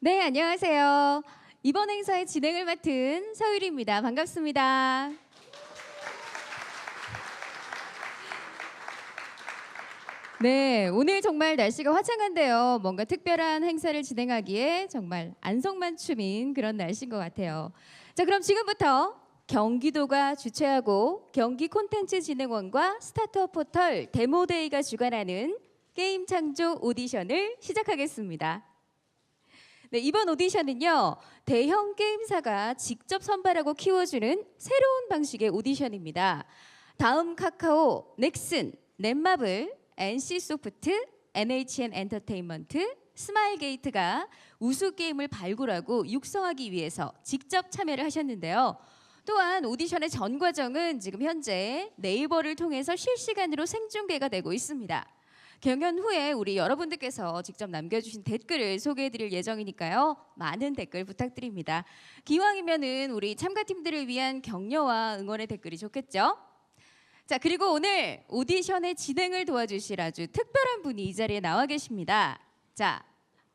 네, 안녕하세요. 이번 행사의 진행을 맡은 서유리입니다. 반갑습니다. 네, 오늘 정말 날씨가 화창한데요. 뭔가 특별한 행사를 진행하기에 정말 안성맞춤인 그런 날씨인 것 같아요. 자, 그럼 지금부터 경기도가 주최하고 경기콘텐츠진흥원과 스타트업 포털 데모데이가 주관하는 게임 창조 오디션을 시작하겠습니다. 네, 이번 오디션은요, 대형 게임사가 직접 선발하고 키워주는 새로운 방식의 오디션입니다. 다음 카카오, 넥슨, 넷마블, NC소프트, NHN 엔터테인먼트, 스마일게이트가 우수 게임을 발굴하고 육성하기 위해서 직접 참여를 하셨는데요. 또한 오디션의 전 과정은 지금 현재 네이버를 통해서 실시간으로 생중계가 되고 있습니다. 경연 후에 우리 여러분들께서 직접 남겨주신 댓글을 소개해드릴 예정이니까요. 많은 댓글 부탁드립니다. 기왕이면은 우리 참가팀들을 위한 격려와 응원의 댓글이 좋겠죠? 자, 그리고 오늘 오디션의 진행을 도와주실 아주 특별한 분이 이 자리에 나와 계십니다. 자,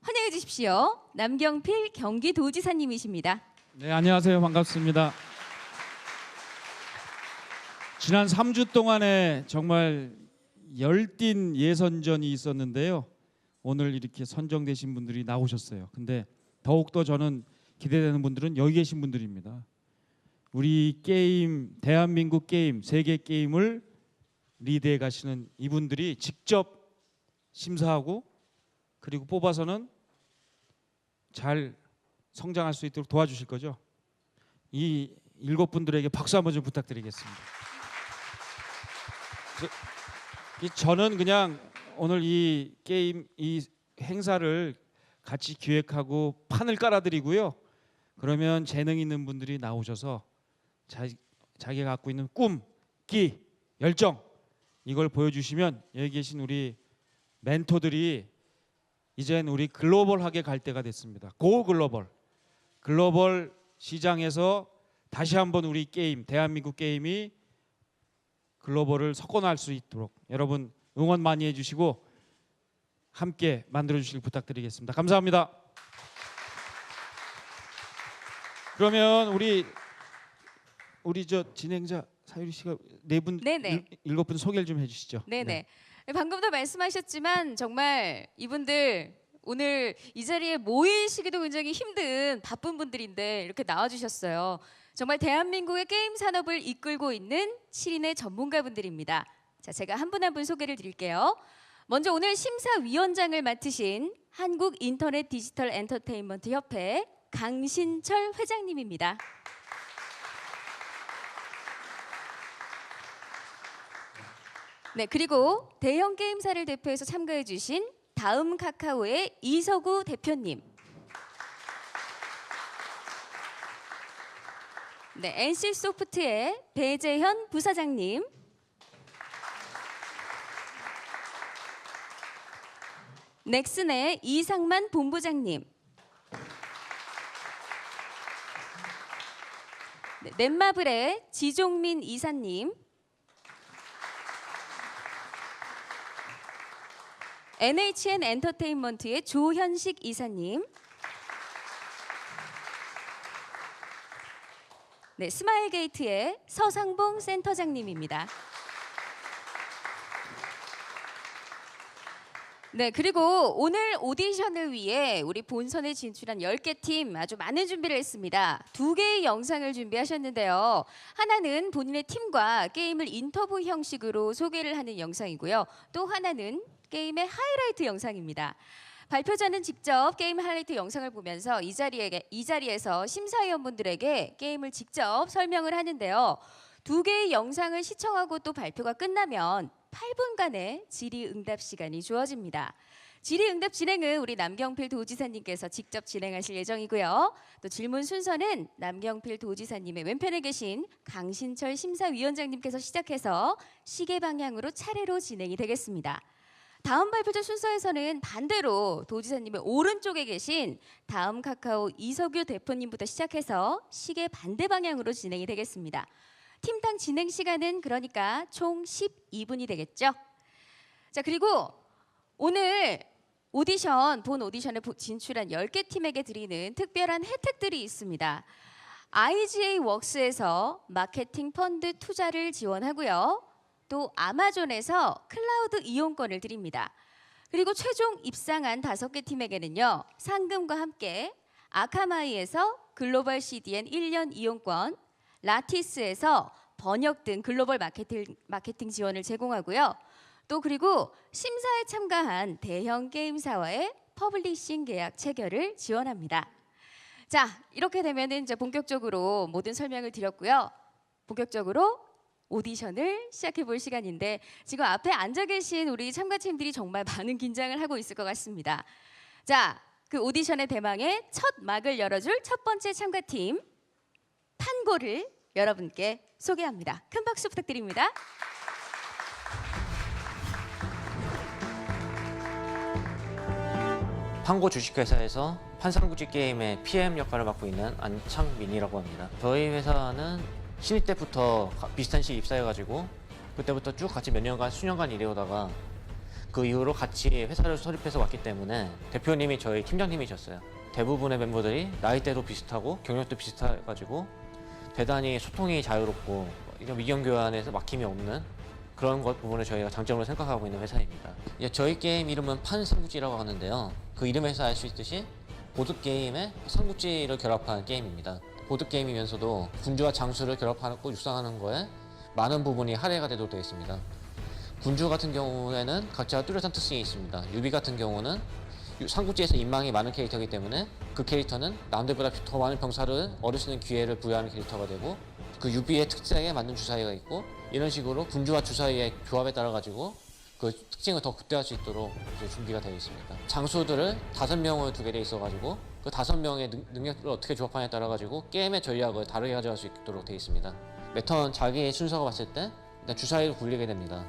환영해 주십시오. 남경필 경기도지사님이십니다. 네, 안녕하세요. 반갑습니다. 지난 3주 동안에 정말 열띤 예선전이 있었는데요. 오늘 이렇게 선정되신 분들이 나오셨어요. 근데 더욱더 저는 기대되는 분들은 여기 계신 분들입니다. 우리 게임, 대한민국 게임, 세계 게임을 리드해 가시는 이분들이 직접 심사하고 그리고 뽑아서는 잘 성장할 수 있도록 도와주실 거죠. 이 7분들에게 박수 한번 좀 부탁드리겠습니다. 저는 그냥 오늘 이 게임, 이 행사를 같이 기획하고 판을 깔아드리고요. 그러면 재능 있는 분들이 나오셔서 자기가 갖고 있는 꿈, 끼, 열정 이걸 보여주시면 여기 계신 우리 멘토들이 이젠 우리 글로벌하게 갈 때가 됐습니다. 고 글로벌. 글로벌 시장에서 다시 한번 우리 게임, 대한민국 게임이 글로벌을 석권할 수 있도록 여러분 응원 많이 해주시고 함께 만들어주시길 부탁드리겠습니다. 감사합니다. 그러면 우리 저 진행자 사유리 씨가 4분, 7분 소개를 좀 해주시죠. 네네. 네. 방금도 말씀하셨지만 정말 이분들 오늘 이 자리에 모이시기도 굉장히 힘든 바쁜 분들인데 이렇게 나와주셨어요. 정말 대한민국의 게임 산업을 이끌고 있는 7인의 전문가분들입니다. 자, 제가 한 분 한 분 소개를 드릴게요. 먼저 오늘 심사위원장을 맡으신 한국인터넷 디지털 엔터테인먼트 협회 강신철 회장님입니다. 네, 그리고 대형 게임사를 대표해서 참가해 주신 다음 카카오의 이서구 대표님. 네, NC소프트의 배재현 부사장님. 넥슨의 이상만 본부장님. 네, 넷마블의 지종민 이사님. NHN 엔터테인먼트의 조현식 이사님. 네, 스마일게이트의 서상봉 센터장님입니다. 네, 그리고 오늘 오디션을 위해 우리 본선에 진출한 10개 팀 아주 많은 준비를 했습니다. 2개의 영상을 준비하셨는데요. 하나는 본인의 팀과 게임을 인터뷰 형식으로 소개를 하는 영상이고요. 또 하나는 게임의 하이라이트 영상입니다. 발표자는 직접 게임 하이라이트 영상을 보면서 이 자리에서 심사위원분들에게 게임을 직접 설명을 하는데요. 2개의 영상을 시청하고 또 발표가 끝나면 8분간의 질의응답 시간이 주어집니다. 질의응답 진행은 우리 남경필 도지사님께서 직접 진행하실 예정이고요. 또 질문 순서는 남경필 도지사님의 왼편에 계신 강신철 심사위원장님께서 시작해서 시계 방향으로 차례로 진행이 되겠습니다. 다음 발표자 순서에서는 반대로 도지사님의 오른쪽에 계신 다음 카카오 이석유 대표님부터 시작해서 시계 반대 방향으로 진행이 되겠습니다. 팀당 진행 시간은 그러니까 총 12분이 되겠죠. 자, 그리고 오늘 본 오디션에 진출한 10개 팀에게 드리는 특별한 혜택들이 있습니다. IGA 웍스에서 마케팅 펀드 투자를 지원하고요. 또 아마존에서 클라우드 이용권을 드립니다. 그리고 최종 입상한 5개 팀에게는요. 상금과 함께 아카마이에서 글로벌 CDN 1년 이용권, 라티스에서 번역 등 글로벌 마케팅 지원을 제공하고요. 또 그리고 심사에 참가한 대형 게임사와의 퍼블리싱 계약 체결을 지원합니다. 자, 이렇게 되면은 이제 본격적으로 모든 설명을 드렸고요. 본격적으로 오디션을 시작해 볼 시간인데 지금 앞에 앉아 계신 우리 참가팀들이 정말 많은 긴장을 하고 있을 것 같습니다. 자, 그 오디션의 대망의 첫 막을 열어줄 첫 번째 참가팀 판고를 여러분께 소개합니다. 큰 박수 부탁드립니다. 판고 주식회사에서 판상구지 게임의 PM 역할을 맡고 있는 안창민이라고 합니다. 저희 회사는 신입 때부터 비슷한 시기에 입사해가지고 그때부터 쭉 같이 몇 년간 수년간 일해오다가 그 이후로 같이 회사를 설립해서 왔기 때문에 대표님이 저희 팀장님이셨어요. 대부분의 멤버들이 나이대도 비슷하고 경력도 비슷해가지고 대단히 소통이 자유롭고 의견 교환에서 막힘이 없는 그런 것 부분을 저희가 장점으로 생각하고 있는 회사입니다. 저희 게임 이름은 판상구지라고 하는데요. 그 이름에서 알 수 있듯이 보드게임에 삼국지를 결합한 게임입니다. 보드게임이면서도 군주와 장수를 결합하고 육성하는 거에 많은 부분이 할애가 되도록 되어 있습니다. 군주 같은 경우에는 각자 뚜렷한 특징이 있습니다. 유비 같은 경우는 삼국지에서 인망이 많은 캐릭터이기 때문에 그 캐릭터는 남들보다 더 많은 병사를 얻을 수 있는 기회를 부여하는 캐릭터가 되고 그 유비의 특색에 맞는 주사위가 있고 이런 식으로 군주와 주사위의 조합에 따라 가지고 그 특징을 더 극대화할 수 있도록 이제 준비가 되어 있습니다. 장수들을 5명을 두게 돼 있어가지고 그 5명의 능력을 어떻게 조합하냐에 따라 가지고 게임의 전략을 다르게 가져갈 수 있도록 되어 있습니다. 매턴 자기의 순서가 봤을 때 일단 주사위를 굴리게 됩니다.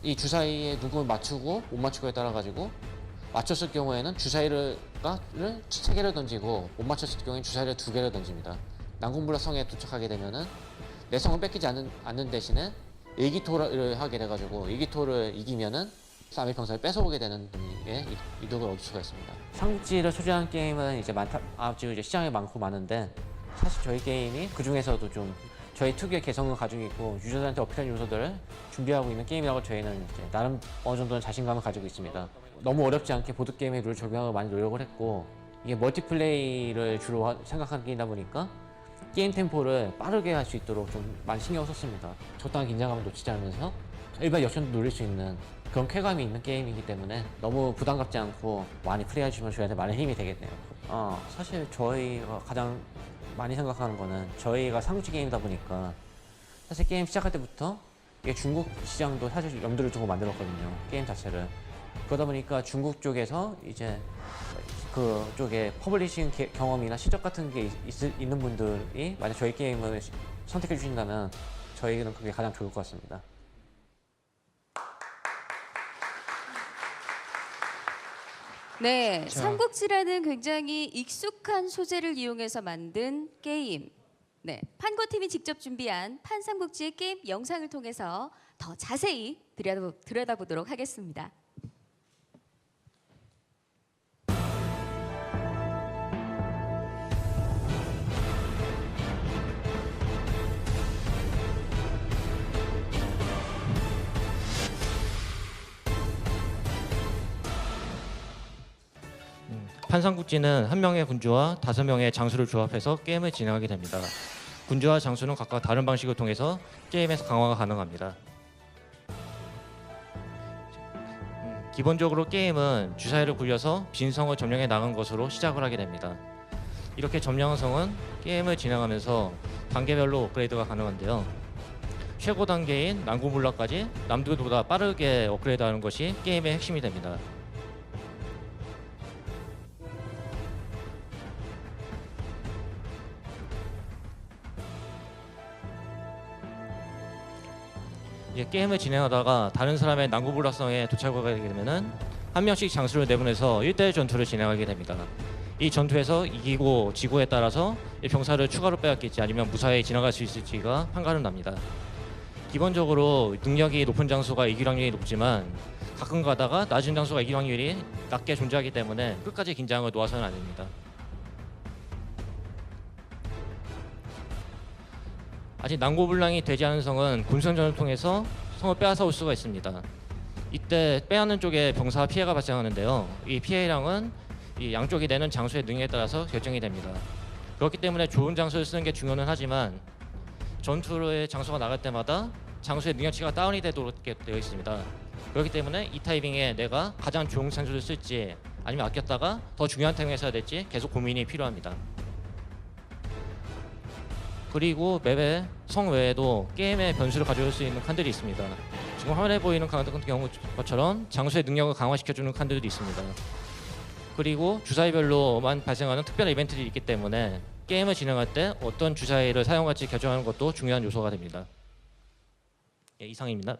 이 주사위에 누구를 맞추고 못 맞추고에 따라 가지고 맞췄을 경우에는 주사위를 3개를 던지고 못 맞췄을 경우에는 주사위를 2개를 던집니다. 난공불락 성에 도착하게 되면은 내 성을 뺏기지 않는 대신에 일기토를 하게 돼가지고 일기토를 이기면은 남의 병사를 뺏어오게 되는 게 이득을 얻을 수가 있습니다. 삼국지를 소재한 게임은 이제 이제 시장에 많고 많은데 사실 저희 게임이 그 중에서도 좀 저희 특유의 개성을 가지고 있고 유저들한테 어필한 요소들을 준비하고 있는 게임이라고 저희는 이제 나름 어느 정도는 자신감을 가지고 있습니다. 너무 어렵지 않게 보드게임의 룰 적용하고 많이 노력을 했고 이게 멀티플레이를 주로 생각하는 게임이다 보니까 게임 템포를 빠르게 할 수 있도록 좀 많이 신경을 썼습니다. 적당한 긴장감을 놓치지 않으면서 일반 역전도 노릴 수 있는 그런 쾌감이 있는 게임이기 때문에 너무 부담 갖지 않고 많이 플레이해주시면 저희한테 많은 힘이 되겠네요. 사실 저희가 가장 많이 생각하는 거는 저희가 삼국지 게임이다 보니까 사실 게임 시작할 때부터 이게 중국 시장도 사실 염두를 두고 만들었거든요. 게임 자체를. 그러다 보니까 중국 쪽에서 이제 그쪽에 퍼블리싱 경험이나 실적 같은 게 있는 분들이 만약 저희 게임을 선택해 주신다면 저희는 그게 가장 좋을 것 같습니다. 네, 삼국지라는 굉장히 익숙한 소재를 이용해서 만든 게임. 네, 판고팀이 직접 준비한 판삼국지의 게임 영상을 통해서 더 자세히 들여다보도록 하겠습니다. 판상국지는 한 명의 군주와 5명의 장수를 조합해서 게임을 진행하게 됩니다. 군주와 장수는 각각 다른 방식을 통해서 게임에서 강화가 가능합니다. 기본적으로 게임은 주사위를 굴려서 빈 성을 점령해 나간 것으로 시작을 하게 됩니다. 이렇게 점령한 성은 게임을 진행하면서 단계별로 업그레이드가 가능한데요. 최고 단계인 난구물라까지 남들보다 빠르게 업그레이드하는 것이 게임의 핵심이 됩니다. 게임을 진행하다가 다른 사람의 난구불락성에 도착하게 되면은 한 명씩 장수를 내보내서 1대1 전투를 진행하게 됩니다. 이 전투에서 이기고 지고에 따라서 이 병사를 추가로 빼앗길지 아니면 무사히 지나갈 수 있을지가 판가름 납니다. 기본적으로 능력이 높은 장수가 이길 확률이 높지만 가끔 가다가 낮은 장수가 이길 확률이 낮게 존재하기 때문에 끝까지 긴장을 놓아서는 안 됩니다. 아직 난고불랑이 되지 않은 성은 군선전을 통해서 성을 빼앗아 올 수가 있습니다. 이때 빼앗는 쪽에 병사 피해가 발생하는데요. 이 피해량은 이 양쪽이 내는 장수의 능력에 따라서 결정이 됩니다. 그렇기 때문에 좋은 장수를 쓰는 게 중요는 하지만 전투의 장수가 나갈 때마다 장수의 능력치가 다운이 되도록 되어 있습니다. 그렇기 때문에 이 타이밍에 내가 가장 좋은 장수를 쓸지 아니면 아꼈다가 더 중요한 타이밍에 써야 될지 계속 고민이 필요합니다. 그리고 맵의 성 외에도 게임의 변수를 가져올 수 있는 칸들이 있습니다. 지금 화면에 보이는 칸 같은 경우처럼 장수의 능력을 강화시켜주는 칸들도 있습니다. 그리고 주사위별로만 발생하는 특별한 이벤트들이 있기 때문에 게임을 진행할 때 어떤 주사위를 사용할지 결정하는 것도 중요한 요소가 됩니다. 예, 이상입니다.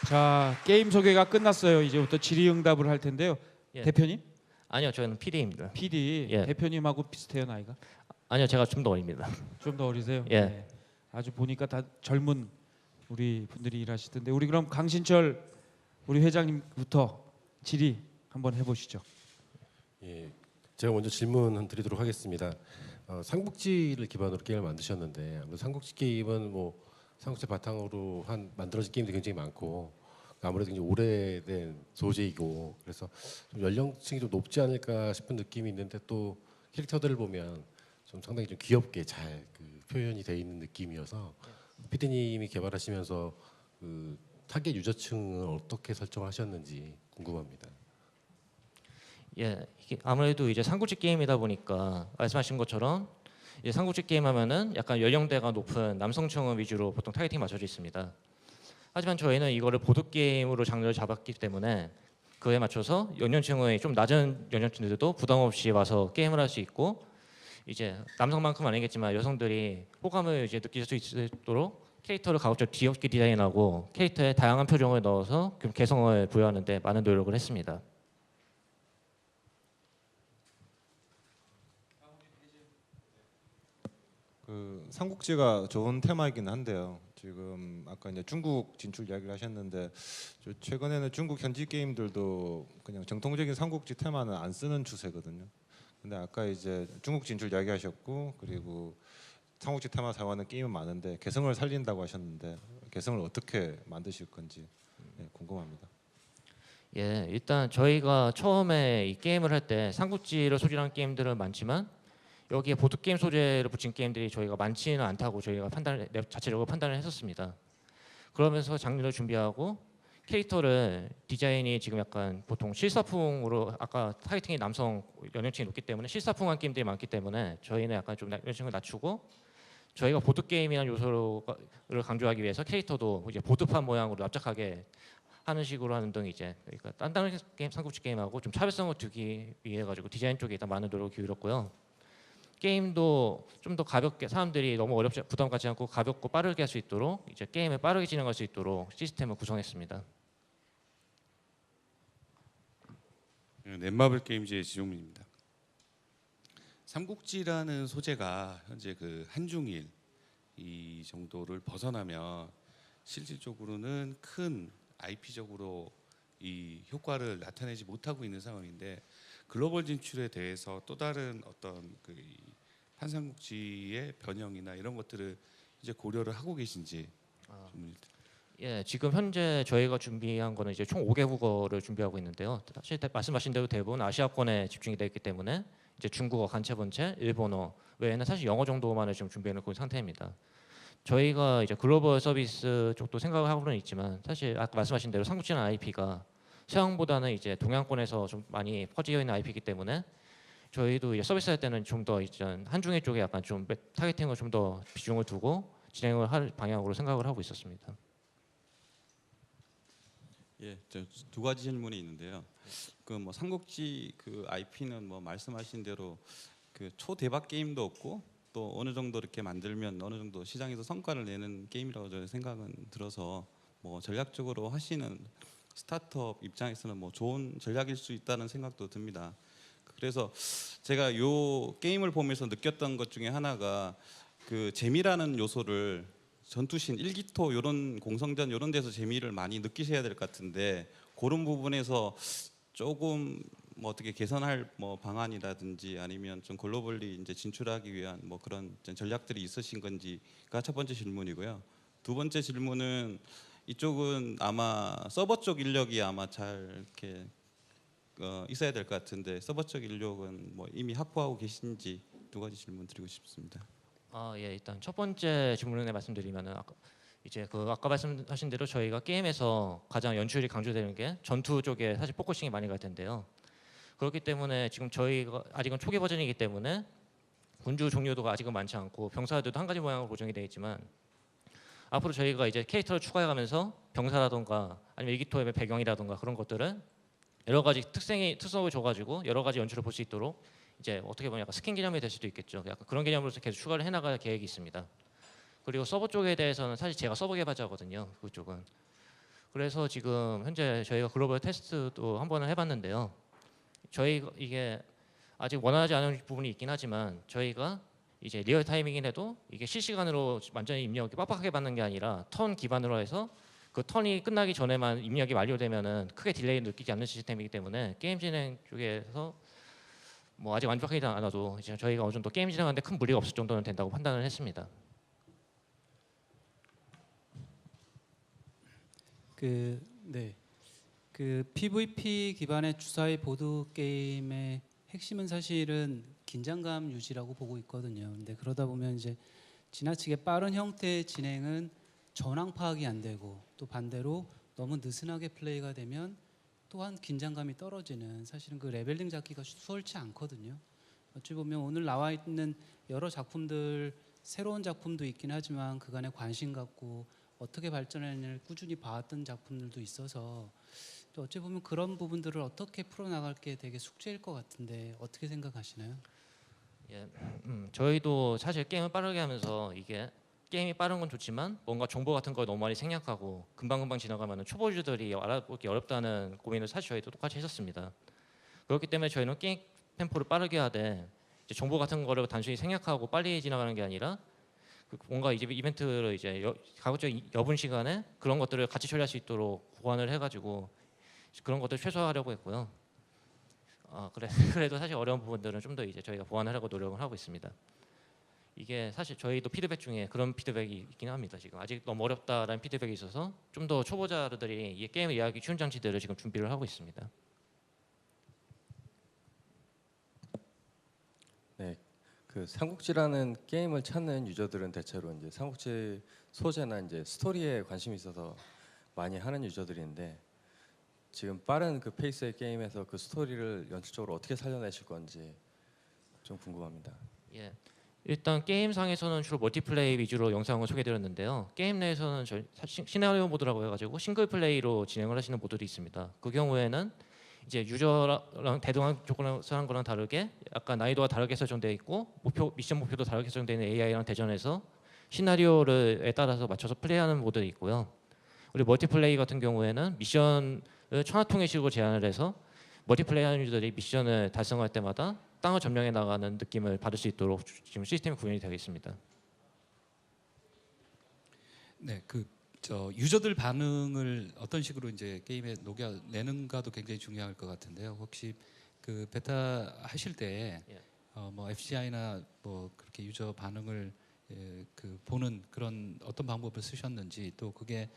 자, 게임 소개가 끝났어요. 이제부터 질의응답을 할 텐데요. 예. 대표님? 아니요, 저는 PD입니다. PD. 예. 대표님하고 비슷해요, 나이가? 아니요, 제가 좀 더 어립니다. 좀 더 어리세요? 예. 네. 아주 보니까 다 젊은 우리 분들이 일하시던데 우리 그럼 강신철 우리 회장님부터 질의 한번 해보시죠. 예, 제가 먼저 질문 드리도록 하겠습니다. 삼국지를 기반으로 게임을 만드셨는데 아무래도 삼국지 게임은 뭐 삼국지 바탕으로 한 만들어진 게임도 굉장히 많고 아무래도 굉장히 오래된 소재이고 그래서 좀 연령층이 좀 높지 않을까 싶은 느낌이 있는데 또 캐릭터들을 보면 좀 상당히 좀 귀엽게 잘 표현이 돼 있는 느낌이어서 피디님이 개발하시면서 타겟 유저층을 어떻게 설정하셨는지 궁금합니다. 예, 이게 아무래도 이제 삼국지 게임이다 보니까 말씀하신 것처럼 이제 삼국지 게임 하면은 약간 연령대가 높은 남성층 위주로 보통 타겟팅이 맞춰져 있습니다. 하지만 저희는 이거를 보드 게임으로 장르를 잡았기 때문에 그에 맞춰서 연령층의 좀 낮은 연령층들도 부담 없이 와서 게임을 할 수 있고 이제 남성만큼 아니겠지만 여성들이 호감을 이제 느낄 수 있도록 캐릭터를 가급적 귀엽게 디자인하고 캐릭터에 다양한 표정을 넣어서 좀 개성을 부여하는 데 많은 노력을 했습니다. 삼국지가 좋은 테마이긴 한데요. 지금 아까 이제 중국 진출 이야기를 하셨는데 최근에는 중국 현지 게임들도 그냥 정통적인 삼국지 테마는 안 쓰는 추세거든요. 근데 아까 이제 중국 진출 이야기하셨고 그리고 삼국지 테마 사용하는 게임은 많은데 개성을 살린다고 하셨는데 개성을 어떻게 만드실 건지 궁금합니다. 예, 일단 저희가 처음에 이 게임을 할 때 삼국지를 소재로 한 게임들은 많지만 여기에 보드 게임 소재를 붙인 게임들이 저희가 많지는 않다고 저희가 자체적으로 판단을 했었습니다. 그러면서 장르를 준비하고 캐릭터를 디자인이 지금 약간 보통 실사풍으로 아까 타겟팅이 남성 연령층이 높기 때문에 실사풍한 게임들이 많기 때문에 저희는 약간 좀 연령층을 낮추고 저희가 보드 게임이라는 요소를 강조하기 위해서 캐릭터도 이제 보드판 모양으로 납작하게 하는 식으로 하는 등 이제 그러니까 단단한 게임 삼국지 게임하고 좀 차별성을 두기 위해 가지고 디자인 쪽에 일단 많은 노력을 기울였고요. 게임도 좀 더 가볍게 사람들이 너무 어렵지 부담 갖지 않고 가볍고 빠르게 할 수 있도록 이제 게임을 빠르게 진행할 수 있도록 시스템을 구성했습니다. 넷마블 게임즈의 지종민입니다. 삼국지라는 소재가 현재 한중일 이 정도를 벗어나면 실질적으로는 큰 IP적으로 이 효과를 나타내지 못하고 있는 상황인데 글로벌 진출에 대해서 또 다른 어떤 판삼국지의 변형이나 이런 것들을 이제 고려를 하고 계신지. 예, 지금 현재 저희가 준비한 거는 이제 총 5개국어를 준비하고 있는데요. 사실 말씀하신 대로 대부분 아시아권에 집중이 되어 있기 때문에 이제 중국어, 간체본체, 일본어 외에는 사실 영어 정도만을 지금 준비해 놓고 있는 상태입니다. 저희가 이제 글로벌 서비스 쪽도 생각을 하고는 있지만 사실 아까 말씀하신 대로 삼국지라는 IP가 서양보다는 이제 동양권에서 좀 많이 퍼지어 있는 IP이기 때문에 저희도 이제 서비스 할 때는 좀 더 이제 한중일 쪽에 약간 좀 타겟팅을 좀 더 비중을 두고 진행을 할 방향으로 생각을 하고 있었습니다. 예, 저 두 가지 질문이 있는데요. 삼국지 IP는 말씀하신 대로 초대박 게임도 없고 또 어느 정도 이렇게 만들면 어느 정도 시장에서 성과를 내는 게임이라고 저는 생각은 들어서 뭐 전략적으로 하시는 스타트업 입장에서는 뭐 좋은 전략일 수 있다는 생각도 듭니다. 그래서 제가 요 게임을 보면서 느꼈던 것 중에 하나가 그 재미라는 요소를 전투신 일기토 이런 공성전 이런 데서 재미를 많이 느끼셔야 될 것 같은데 그런 부분에서 조금 뭐 어떻게 개선할 뭐 방안이라든지 아니면 좀 글로벌리 이제 진출하기 위한 뭐 그런 전략들이 있으신 건지가 첫 번째 질문이고요. 두 번째 질문은 이쪽은 아마 서버 쪽 인력이 아마 잘 이렇게 있어야 될 것 같은데 서버 쪽 인력은 뭐 이미 확보하고 계신지 두 가지 질문 드리고 싶습니다. 예, 일단 첫 번째 질문에 말씀드리면은 아까 말씀하신 대로 저희가 게임에서 가장 연출이 강조되는 게 전투 쪽에 사실 포커싱이 많이 갈 텐데요. 그렇기 때문에 지금 저희가 아직은 초기 버전이기 때문에 군주 종류도가 아직은 많지 않고 병사들도 한 가지 모양으로 고정이 되어 있지만 앞으로 저희가 이제 캐릭터를 추가해가면서 병사라던가 아니면 일기토의 배경이라던가 그런 것들은 여러 가지 특성을 줘가지고 여러 가지 연출을 볼 수 있도록 이제 어떻게 보면 약간 스킨 개념이 될 수도 있겠죠. 약간 그런 개념으로서 계속 추가를 해나갈 계획이 있습니다. 그리고 서버 쪽에 대해서는 사실 제가 서버 개발자거든요. 그쪽은. 그래서 지금 현재 저희가 글로벌 테스트도 한 번을 해봤는데요. 저희가 이게 아직 원하지 않은 부분이 있긴 하지만 저희가 이제 리얼 타이밍인 해도 이게 실시간으로 완전히 입력이 빡빡하게 받는 게 아니라 턴 기반으로 해서 그 턴이 끝나기 전에만 입력이 완료되면은 크게 딜레이 느끼지 않는 시스템이기 때문에 게임 진행 쪽에서 뭐 아직 완벽하지 않아도 이제 저희가 어느 정도 게임 진행하는데 큰 무리가 없을 정도는 된다고 판단을 했습니다. 그 PVP 기반의 주사위 보드 게임의 핵심은 사실은 긴장감 유지라고 보고 있거든요. 근데 그러다 보면 이제 지나치게 빠른 형태의 진행은 전황 파악이 안 되고 또 반대로 너무 느슨하게 플레이가 되면 또한 긴장감이 떨어지는 사실은 그 레벨링 잡기가 수월치 않거든요. 어찌 보면 오늘 나와 있는 여러 작품들 새로운 작품도 있긴 하지만 그간에 관심 갖고 어떻게 발전했는지를 꾸준히 봐왔던 작품들도 있어서 또 어찌 보면 그런 부분들을 어떻게 풀어나갈 게 되게 숙제일 것 같은데 어떻게 생각하시나요? 예, 저희도 사실 게임을 빠르게 하면서 이게 게임이 빠른 건 좋지만 뭔가 정보 같은 걸 너무 많이 생략하고 금방금방 지나가면 초보 유저들이 알아보기 어렵다는 고민을 사실 저희도 똑같이 했었습니다. 그렇기 때문에 저희는 게임 템포를 빠르게 하되 이제 정보 같은 거를 단순히 생략하고 빨리 지나가는 게 아니라 뭔가 이제 이벤트를 이제 가급적 여분 시간에 그런 것들을 같이 처리할 수 있도록 보완을 해가지고 그런 것들 최소화하려고 했고요. 그래도 사실 어려운 부분들은 좀 더 이제 저희가 보완하려고 노력을 하고 있습니다. 이게 사실 저희도 피드백 중에 그런 피드백이 있긴 합니다. 지금 아직 너무 어렵다라는 피드백이 있어서 좀 더 초보자들이 이 게임을 이해하기 쉬운 장치들을 지금 준비를 하고 있습니다. 네, 그 삼국지라는 게임을 찾는 유저들은 대체로 이제 삼국지 소재나 이제 스토리에 관심이 있어서 많이 하는 유저들인데 지금 빠른 그 페이스의 게임에서 그 스토리를 연출적으로 어떻게 살려내실 건지 좀 궁금합니다. 예. 일단 게임상에서는 주로 멀티플레이 위주로 영상을 소개드렸는데요. 게임 내에서는 시나리오 모드라고 해가지고 싱글 플레이로 진행을 하시는 모드도 있습니다. 그 경우에는 이제 유저랑 대등한 조건을 쓰는 거랑 다르게 약간 난이도가 다르게 설정되어 있고 미션 목표도 다르게 설정되어 있는 AI랑 대전해서 시나리오에 따라서 맞춰서 플레이하는 모드도 있고요. 그리고 멀티플레이 같은 경우에는 미션을 천하통일식으로 제한을 해서 멀티플레이하는 유저들이 미션을 달성할 때마다 땅을 점령해 나가는 느낌을 받을 수 있도록 지금 시스템이 구현이 되어 있습니다. 네, 유저들 반응을 어떤 식으로 이제 게임에 녹여내는가도 굉장히 중요할 것 같은데요. 혹시 그 베타 하실 때 뭐 FCI나 뭐 그렇게 유저 반응을 보는 그런 어떤 방법을 쓰셨는지 또 그게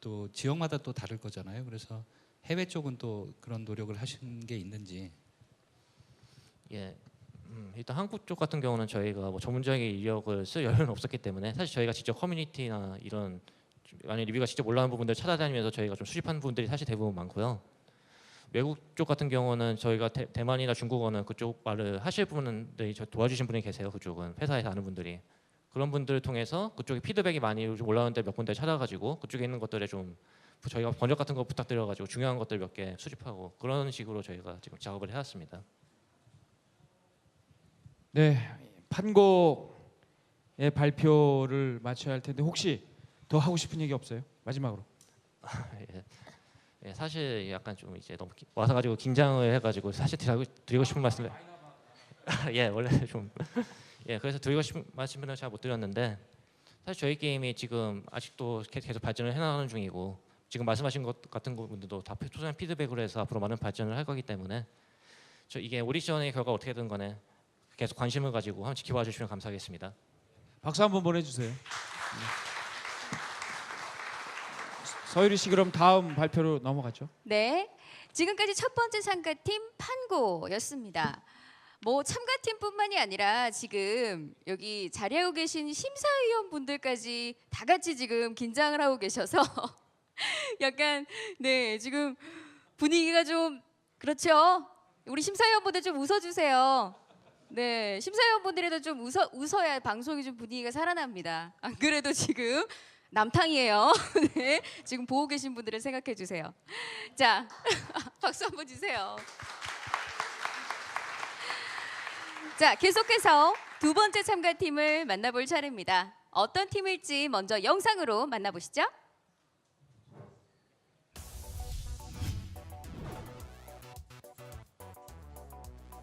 또 지역마다 또 다를 거잖아요. 그래서 해외 쪽은 또 그런 노력을 하신 게 있는지. 예, 일단 한국 쪽 같은 경우는 저희가 뭐 전문적인 인력을 쓸 여유는 없었기 때문에 사실 저희가 직접 커뮤니티나 이런 만약 리뷰가 직접 올라오는 부분들 찾아다니면서 저희가 좀 수집하는 부분들이 사실 대부분 많고요. 외국 쪽 같은 경우는 저희가 대만이나 중국어는 그쪽 말을 하실 분들이 도와주신 분이 계세요. 그쪽은 회사에서 아는 분들이 그런 분들을 통해서 그쪽에 피드백이 많이 올라오는데 몇 군데 찾아가지고 그쪽에 있는 것들에 좀 저희가 번역 같은 거 부탁드려가지고 중요한 것들 몇 개 수집하고 그런 식으로 저희가 지금 작업을 해왔습니다. 네, 판고 발표를 마쳐야 할 텐데 혹시 더 하고 싶은 얘기 없어요? 마지막으로. 예. 예, 사실 약간 좀 이제 너무 와서 가지고 긴장을 해가지고 사실 드리고 싶은 말씀을 예 원래 좀 예 그래서 드리고 싶은 말씀을 잘 못 드렸는데 사실 저희 게임이 지금 아직도 계속 발전을 해나가는 중이고 지금 말씀하신 것 같은 부분들도 다 소소한 피드백으로 해서 앞으로 많은 발전을 할 거기 때문에 이게 오디션의 결과 어떻게 든 간에 계속 관심을 가지고 한번 지켜봐 주시면 감사하겠습니다. 박수 한번 보내주세요. 서유리 씨 그럼 다음 발표로 넘어가죠. 네, 지금까지 첫 번째 참가팀 판고였습니다. 뭐 참가팀뿐만이 아니라 지금 여기 자리하고 계신 심사위원분들까지 다 같이 지금 긴장을 하고 계셔서 약간 네 지금 분위기가 좀 그렇죠. 우리 심사위원분들 좀 웃어주세요. 네, 심사위원분들에도 좀 웃어야 방송이 좀 분위기가 살아납니다. 안 그래도 지금 남탕이에요. 네, 지금 보고 계신 분들을 생각해 주세요. 자, 박수 한번 주세요. 자, 계속해서 두 번째 참가팀을 만나볼 차례입니다. 어떤 팀일지 먼저 영상으로 만나보시죠.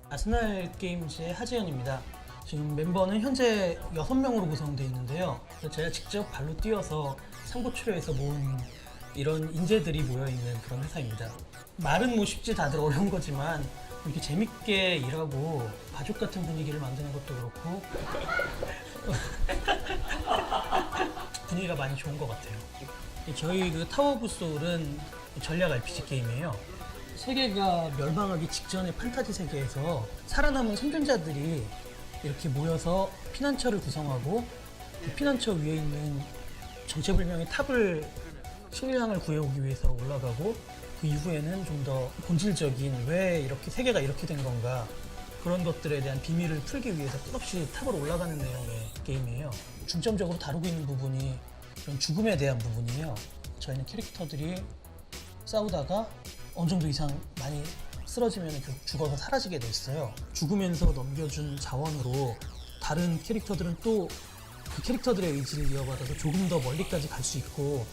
아스날 게임즈의 하재현입니다. 지금 멤버는 현재 6명으로 구성되어 있는데요. 제가 직접 발로 뛰어서 상고초려에서 모은 이런 인재들이 모여있는 그런 회사입니다. 말은 뭐 쉽지 다들 어려운 거지만 이렇게 재밌게 일하고 가족 같은 분위기를 만드는 것도 그렇고 분위기가 많이 좋은 것 같아요. 저희 그 타워 오브 소울은 전략 RPG 게임이에요. 세계가 멸망하기 직전의 판타지 세계에서 살아남은 생존자들이 이렇게 모여서 피난처를 구성하고 그 피난처 위에 있는 정체불명의 탑을 식량을 구해오기 위해서 올라가고 그 이후에는 좀 더 본질적인 왜 이렇게 세계가 이렇게 된 건가 그런 것들에 대한 비밀을 풀기 위해서 끝없이 탑으로 올라가는 내용의 게임이에요. 중점적으로 다루고 있는 부분이 그런 죽음에 대한 부분이에요. 저희는 캐릭터들이 싸우다가 어느 정도 이상 많이 쓰러지면 죽어서 사라지게 돼 있어요. 죽으면서 넘겨준 자원으로 다른 캐릭터들은 또 그 캐릭터들의 의지를 이어받아서 조금 더 멀리까지 갈 수 있고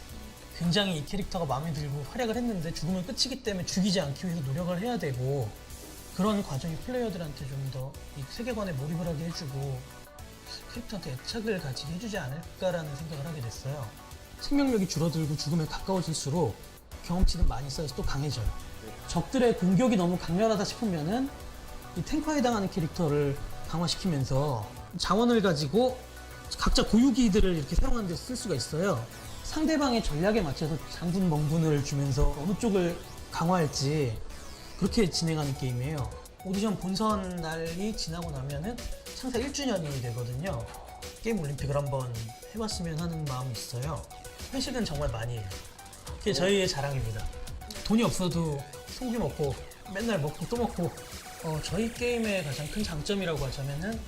굉장히 이 캐릭터가 마음에 들고 활약을 했는데 죽으면 끝이기 때문에 죽이지 않기 위해서 노력을 해야 되고 그런 과정이 플레이어들한테 좀 더 이 세계관에 몰입을 하게 해주고 캐릭터한테 애착을 가지게 해주지 않을까라는 생각을 하게 됐어요. 생명력이 줄어들고 죽음에 가까워질수록 경험치는 많이 쌓여서 또 강해져요. 적들의 공격이 너무 강렬하다 싶으면은 이 탱커에 해당하는 캐릭터를 강화시키면서 자원을 가지고 각자 고유기들을 이렇게 사용하는 데 쓸 수가 있어요. 상대방의 전략에 맞춰서 장군 멍분을 주면서 어느 쪽을 강화할지 그렇게 진행하는 게임이에요. 오디션 본선 날이 지나고 나면은 창사 1주년이 되거든요. 게임 올림픽을 한번 해봤으면 하는 마음이 있어요. 회식은 정말 많이 해요. 그게 저희의 자랑입니다. 돈이 없어도 소고기 먹고 맨날 먹고 또 먹고 저희 게임의 가장 큰 장점이라고 하자면은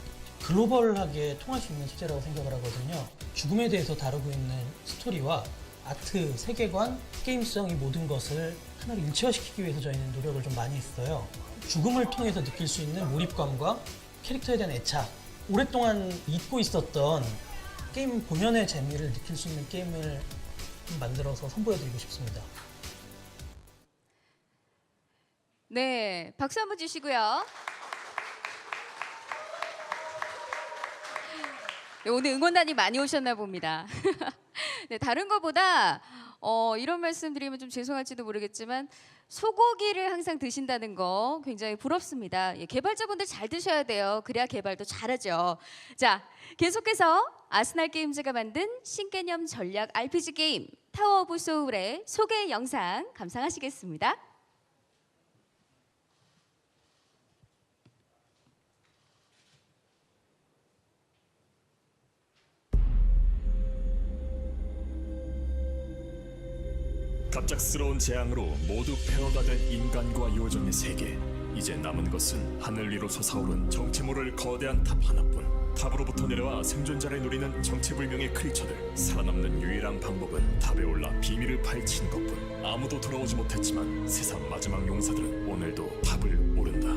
글로벌하게 통할 수 있는 소재라고 생각을 하거든요. 죽음에 대해서 다루고 있는 스토리와 아트, 세계관, 게임성 이 모든 것을 하나로 일체화시키기 위해서 저희는 노력을 좀 많이 했어요. 죽음을 통해서 느낄 수 있는 몰입감과 캐릭터에 대한 애착, 오랫동안 잊고 있었던 게임 본연의 재미를 느낄 수 있는 게임을 만들어서 선보여드리고 싶습니다. 네, 박수 한번 주시고요. 네, 오늘 응원단이 많이 오셨나 봅니다. 네, 다른 것보다 이런 말씀 드리면 좀 죄송할지도 모르겠지만 소고기를 항상 드신다는 거 굉장히 부럽습니다. 예, 개발자분들 잘 드셔야 돼요. 그래야 개발도 잘하죠. 자, 계속해서 아스날 게임즈가 만든 신개념 전략 RPG 게임 타워 오브 소울의 소개 영상 감상하시겠습니다. 갑작스러운 재앙으로 모두 폐허가 된 인간과 요정의 세계. 이제 남은 것은 하늘 위로 솟아오른 정체 모를 거대한 탑 하나뿐. 탑으로부터 내려와 생존자를 노리는 정체불명의 크리처들. 살아남는 유일한 방법은 탑에 올라 비밀을 파헤치는 것뿐. 아무도 돌아오지 못했지만 세상 마지막 용사들은 오늘도 탑을 오른다.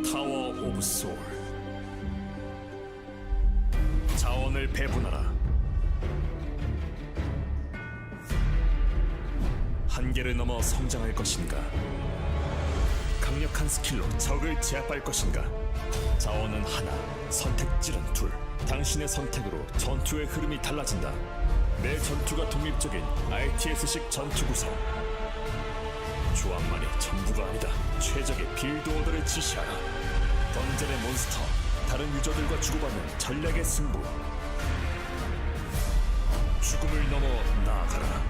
타워 오브 소울. 자원을 배분하라. 한계를 넘어 성장할 것인가? 강력한 스킬로 적을 제압할 것인가? 자원은 하나, 선택지는 둘. 당신의 선택으로 전투의 흐름이 달라진다. 내 전투가 독립적인 RTS식 전투 구성. 조합만이 전부가 아니다. 최적의 빌드 오더를 지시하라. 던전의 몬스터, 다른 유저들과 주고받는 전략의 승부. 죽음을 넘어 나아가라.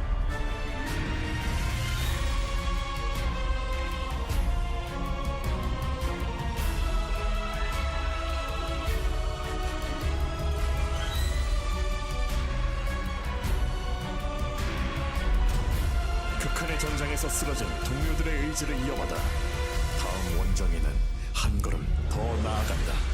극한의 전장에서 쓰러진 동료들의 의지를 이어받아 다음 원정에는 한 걸음 더 나아간다.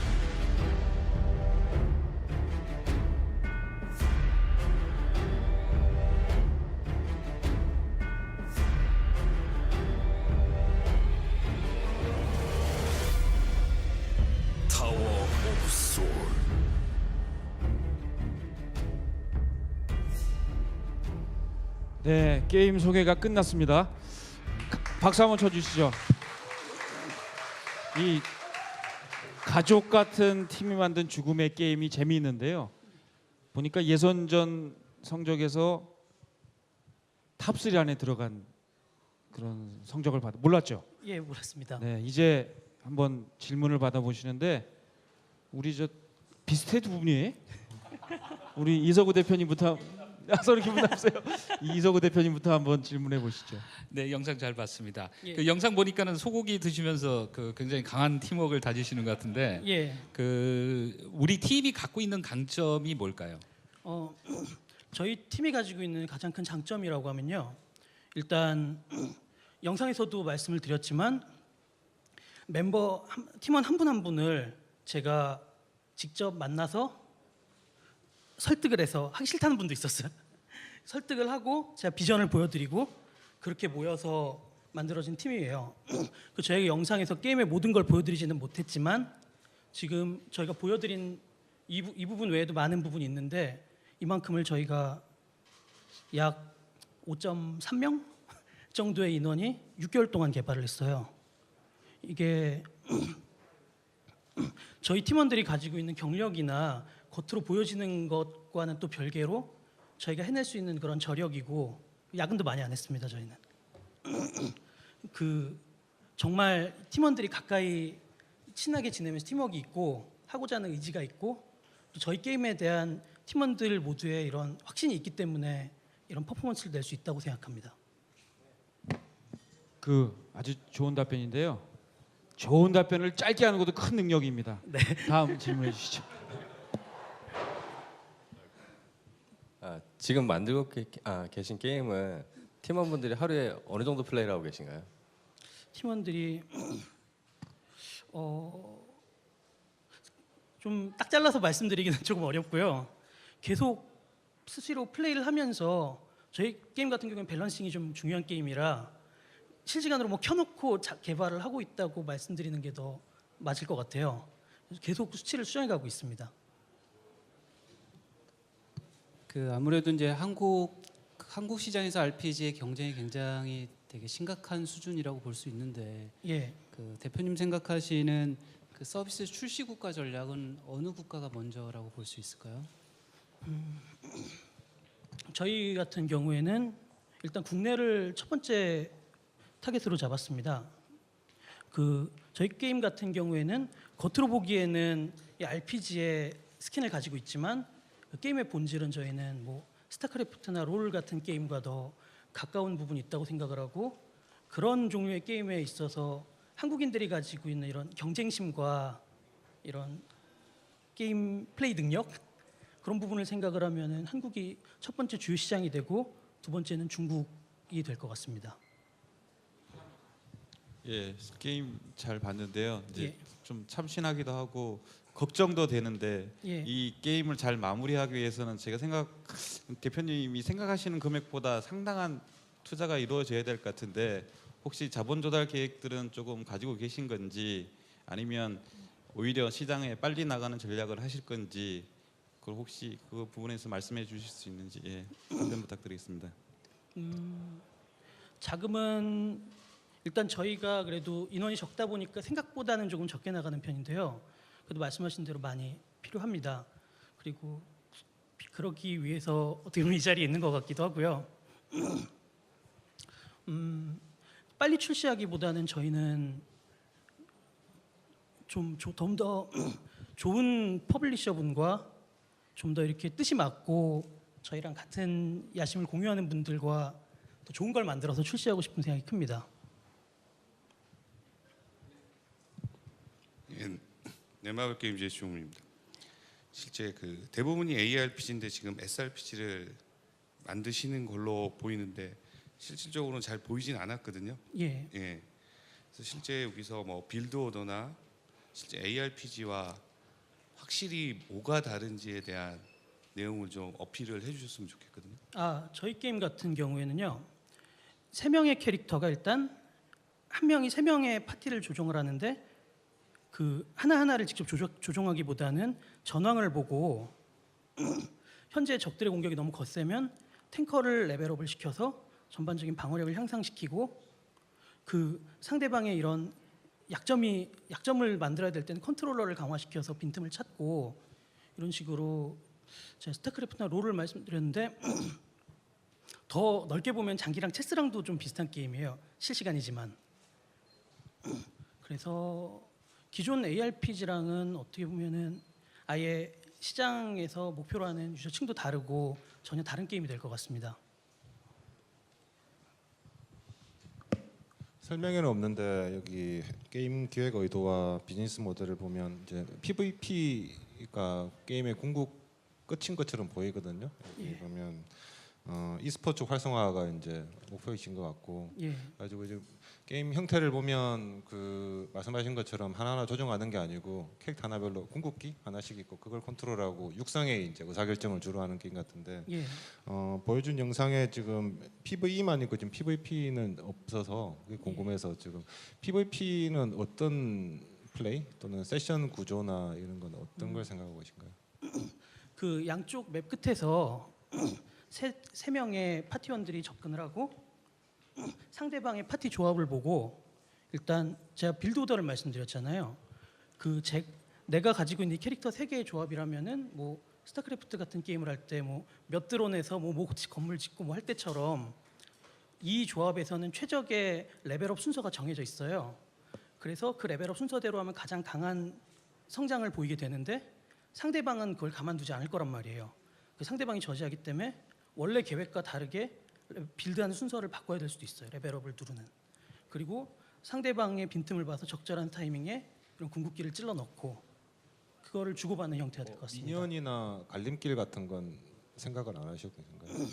타워 오브 소울. 네, 게임 소개가 끝났습니다. 박수 한번 쳐주시죠. 이 가족 같은 팀이 만든 죽음의 게임이 재미있는데요. 보니까 예선전 성적에서 탑3 안에 들어간 그런 성적을 몰랐죠? 예, 몰랐습니다. 네, 이제 한번 질문을 받아보시는데 우리 저 비슷해 두 분이 우리 이서구 대표님부터 서로 기분 나쁘세요. 이서구 대표님부터 한번 질문해 보시죠. 네, 영상 잘 봤습니다. 예. 그 영상 보니까는 소고기 드시면서 그 굉장히 강한 팀워크를 다지시는 것 같은데, 예. 그 우리 팀이 갖고 있는 강점이 뭘까요? 저희 팀이 가지고 있는 가장 큰 장점이라고 하면요. 일단 영상에서도 말씀을 드렸지만 팀원 한 분 한 분을 제가 직접 만나서 설득을 해서 하기 싫다는 분도 있었어요. 설득을 하고 제가 비전을 보여드리고 그렇게 모여서 만들어진 팀이에요. 저희가 영상에서 게임의 모든 걸 보여드리지는 못했지만 지금 저희가 보여드린 이 부분 외에도 많은 부분이 있는데 이만큼을 저희가 약 5.3명 정도의 인원이 6개월 동안 개발을 했어요. 이게 저희 팀원들이 가지고 있는 경력이나 겉으로 보여지는 것과는 또 별개로 저희가 해낼 수 있는 그런 저력이고 야근도 많이 안 했습니다. 저희는 정말 팀원들이 가까이 친하게 지내면서 팀워크가 있고 하고자 하는 의지가 있고 또 저희 게임에 대한 팀원들 모두의 이런 확신이 있기 때문에 이런 퍼포먼스를 낼 수 있다고 생각합니다. 아주 좋은 답변인데요. 좋은 답변을 짧게 하는 것도 큰 능력입니다. 네. 다음 질문해 주시죠. 지금 만들고 계신 게임은 팀원분들이 하루에 어느 정도 플레이를 하고 계신가요? 팀원들이 좀 딱 잘라서 말씀드리기는 조금 어렵고요. 계속 수시로 플레이를 하면서 저희 게임 같은 경우는 밸런싱이 좀 중요한 게임이라 실시간으로 뭐 켜놓고 개발을 하고 있다고 말씀드리는 게 더 맞을 것 같아요. 계속 수치를 수정해 가고 있습니다. 아무래도 이제 한국 시장에서 RPG의 경쟁이 굉장히 되게 심각한 수준이라고 볼 수 있는데, 예. 대표님 생각하시는 서비스 출시 국가 전략은 어느 국가가 먼저라고 볼 수 있을까요? 저희 같은 경우에는 일단 국내를 첫 번째 타겟으로 잡았습니다. 저희 게임 같은 경우에는 겉으로 보기에는 이 RPG의 스킨을 가지고 있지만 게임의 본질은 저희는 뭐 스타크래프트나 롤 같은 게임과 더 가까운 부분이 있다고 생각을 하고 그런 종류의 게임에 있어서 한국인들이 가지고 있는 이런 경쟁심과 이런 게임 플레이 능력 그런 부분을 생각을 하면은 한국이 첫 번째 주요 시장이 되고 두 번째는 중국이 될 것 같습니다. 예, 게임 잘 봤는데요. 이제 예. 좀 참신하기도 하고 걱정도 되는데 예. 이 게임을 잘 마무리하기 위해서는 대표님이 생각하시는 금액보다 상당한 투자가 이루어져야 될 것 같은데 혹시 자본 조달 계획들은 조금 가지고 계신 건지 아니면 오히려 시장에 빨리 나가는 전략을 하실 건지 그걸 혹시 그 부분에서 말씀해 주실 수 있는지 답변 부탁드리겠습니다. 자금은 일단 저희가 그래도 인원이 적다 보니까 생각보다는 조금 적게 나가는 편인데요. 그래도 말씀하신 대로 많이 필요합니다. 그리고 그러기 위해서 어떻게 보면 이 자리에 있는 것 같기도 하고요. 빨리 출시하기보다는 저희는 좀 더 좋은 퍼블리셔분과 좀 더 이렇게 뜻이 맞고 저희랑 같은 야심을 공유하는 분들과 더 좋은 걸 만들어서 출시하고 싶은 생각이 큽니다. 네마블 게임즈의 주용문입니다. 실제 그 대부분이 ARPG인데 지금 SRPG를 만드시는 걸로 보이는데 실질적으로는 잘 보이진 않았거든요. 예. 그래서 실제 여기서 뭐 빌드 오더나 실제 ARPG와 확실히 뭐가 다른지에 대한 내용을 좀 어필을 해주셨으면 좋겠거든요. 저희 게임 같은 경우에는요. 3명의 캐릭터가 일단 한 명이 3명의 파티를 조종을 하는데 그 하나하나를 직접 조종하기보다는 전황을 보고 현재 적들의 공격이 너무 거세면 탱커를 레벨업을 시켜서 전반적인 방어력을 향상시키고 그 상대방의 이런 약점을 만들어야 될 때는 컨트롤러를 강화시켜서 빈틈을 찾고 이런 식으로 제가 스타크래프트나 롤을 말씀드렸는데 더 넓게 보면 장기랑 체스랑도 좀 비슷한 게임이에요. 실시간이지만. 그래서 기존 ARPG랑은 어떻게 보면은 아예 시장에서 목표로 하는 유저층도 다르고 전혀 다른 게임이 될 것 같습니다. 설명에는 없는데 여기 게임 기획 의도와 비즈니스 모델을 보면 이제 PVP가 게임의 궁극 끝인 것처럼 보이거든요. 여기 보면 e스포츠 활성화가 이제 목표이신 것 같고, 가지고 이제 게임 형태를 보면 그 말씀하신 것처럼 하나하나 조정하는 게 아니고 캐릭터 하나별로 궁극기 하나씩 있고 그걸 컨트롤하고 육성에 이제 의사결정을 주로 하는 게임 같은데 보여준 영상에 지금 PVE만 있고 지금 PVP는 없어서 그게 궁금해서 지금 PVP는 어떤 플레이 또는 세션 구조나 이런 건 어떤 걸 생각하고 계신가요? 그 양쪽 맵 끝에서 세 명의 파티원들이 접근을 하고 상대방의 파티 조합을 보고 일단 제가 빌드 오더를 말씀드렸잖아요. 내가 가지고 있는 캐릭터 3개의 조합이라면은 뭐 스타크래프트 같은 게임을 할 때 뭐 몇 드론에서 뭐 건물 짓고 뭐 할 때처럼 이 조합에서는 최적의 레벨업 순서가 정해져 있어요. 그래서 그 레벨업 순서대로 하면 가장 강한 성장을 보이게 되는데 상대방은 그걸 가만두지 않을 거란 말이에요. 그 상대방이 저지하기 때문에 원래 계획과 다르게 빌드하는 순서를 바꿔야 될 수도 있어요. 레벨업을 누르는. 그리고 상대방의 빈틈을 봐서 적절한 타이밍에 이런 궁극기를 찔러 넣고 그거를 주고받는 형태가 될 것 같습니다. 미니언이나 갈림길 같은 건 생각을 안 하셨고 계신가요?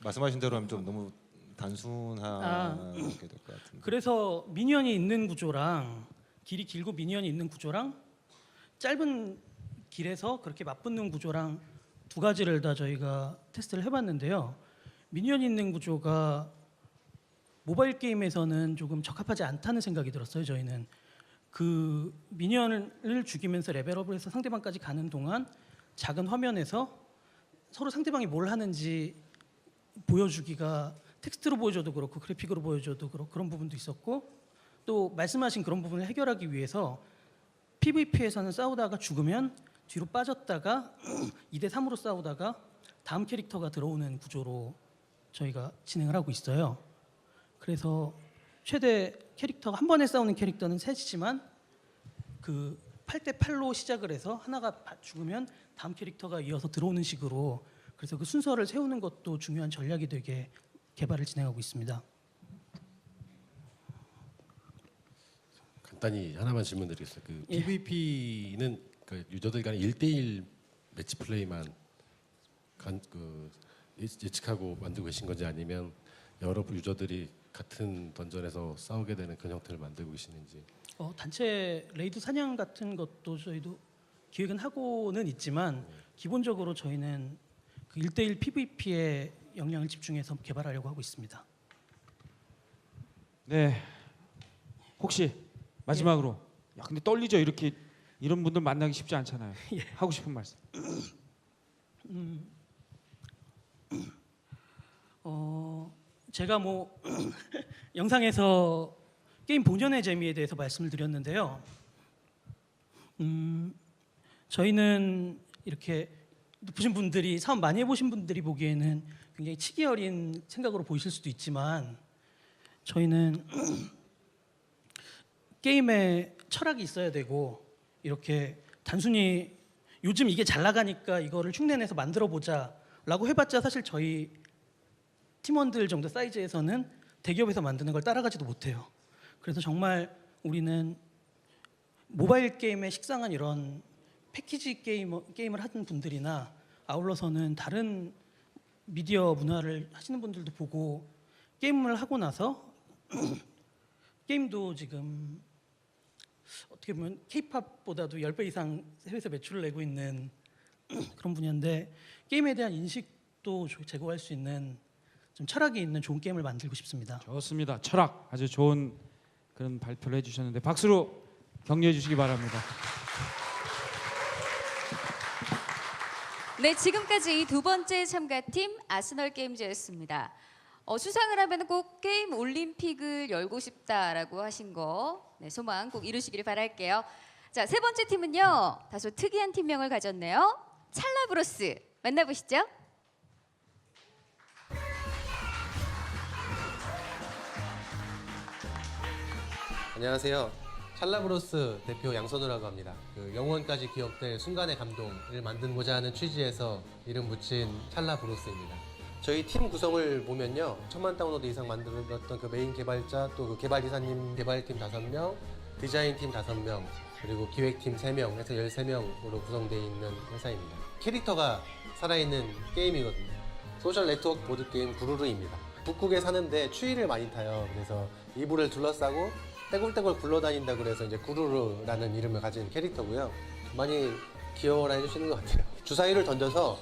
말씀하신 대로 하면 좀 너무 단순하게 될 것 같은데. 그래서 미니언이 있는 구조랑 길이 길고 미니언이 있는 구조랑 짧은 길에서 그렇게 맞붙는 구조랑 두 가지를 다 저희가 테스트를 해봤는데요. 미니언이 있는 구조가 모바일 게임에서는 조금 적합하지 않다는 생각이 들었어요. 저희는 그 미니언을 죽이면서 레벨업을 해서 상대방까지 가는 동안 작은 화면에서 서로 상대방이 뭘 하는지 보여주기가 텍스트로 보여줘도 그렇고 그래픽으로 보여줘도 그렇고 그런 부분도 있었고 또 말씀하신 그런 부분을 해결하기 위해서 PVP에서는 싸우다가 죽으면 뒤로 빠졌다가 2대 3으로 싸우다가 다음 캐릭터가 들어오는 구조로 저희가 진행을 하고 있어요. 그래서 최대 캐릭터가 한 번에 싸우는 캐릭터는 셋이지만 그 8대 8로 시작을 해서 하나가 죽으면 다음 캐릭터가 이어서 들어오는 식으로 그래서 그 순서를 세우는 것도 중요한 전략이 되게 개발을 진행하고 있습니다. 간단히 하나만 질문드리겠습니다. 그 PVP는 그 유저들 간의 1대1 매치 플레이만 예측하고 만들고 계신 건지 아니면 여러 유저들이 같은 던전에서 싸우게 되는 그런 형태를 만들고 계시는지. 단체 레이드 사냥 같은 것도 저희도 기획은 하고는 있지만 기본적으로 저희는 그 1대1 PVP에 역량을 집중해서 개발하려고 하고 있습니다. 네. 혹시 마지막으로 근데 떨리죠. 이렇게 이런 분들 만나기 쉽지 않잖아요. 하고 싶은 말씀. 제가 뭐 영상에서 게임 본연의 재미에 대해서 말씀을 드렸는데요. 저희는 이렇게 높으신 분들이 사업 많이 해보신 분들이 보기에는 굉장히 치기 어린 생각으로 보이실 수도 있지만 저희는 게임에 철학이 있어야 되고 이렇게 단순히 요즘 이게 잘 나가니까 이거를 흉내내서 만들어 보자라고 해봤자 사실 저희 팀원들 정도 사이즈에서는 대기업에서 만드는 걸 따라가지도 못해요. 그래서 정말 우리는 모바일 게임에 식상한 이런 패키지 게임을 하는 분들이나 아울러서는 다른 미디어 문화를 하시는 분들도 보고 게임을 하고 나서 게임도 지금 어떻게 보면 K-팝보다도 10배 이상 해외에서 매출을 내고 있는 그런 분야인데 게임에 대한 인식도 제고할 수 있는 좀 철학이 있는 좋은 게임을 만들고 싶습니다. 좋습니다. 철학 아주 좋은 그런 발표를 해주셨는데 박수로 격려해 주시기 바랍니다. 네, 지금까지 두 번째 참가팀 아스널 게임즈였습니다. 수상을 하면 꼭 게임 올림픽을 열고 싶다라고 하신 거 소망 꼭 이루시기를 바랄게요. 자, 세 번째 팀은요. 다소 특이한 팀명을 가졌네요. 찰나브로스 만나보시죠. 안녕하세요. 찰나브로스 대표 양선우라고 합니다. 영원까지 기억될 순간의 감동을 만들고자 하는 취지에서 이름 붙인 찰나브로스입니다. 저희 팀 구성을 보면요. 1000만 다운로드 이상 만들었던 그 메인 개발자, 또 그 개발이사님 개발팀 5명, 디자인팀 5명, 그리고 기획팀 3명 해서 13명으로 구성되어 있는 회사입니다. 캐릭터가 살아있는 게임이거든요. 소셜 네트워크 보드게임 구루루입니다. 북극에 사는데 추위를 많이 타요. 그래서 이불을 둘러싸고 떼굴떼굴 굴러다닌다 그래서 이제 구루루라는 이름을 가진 캐릭터고요. 많이 귀여워라 해주시는 것 같아요. 주사위를 던져서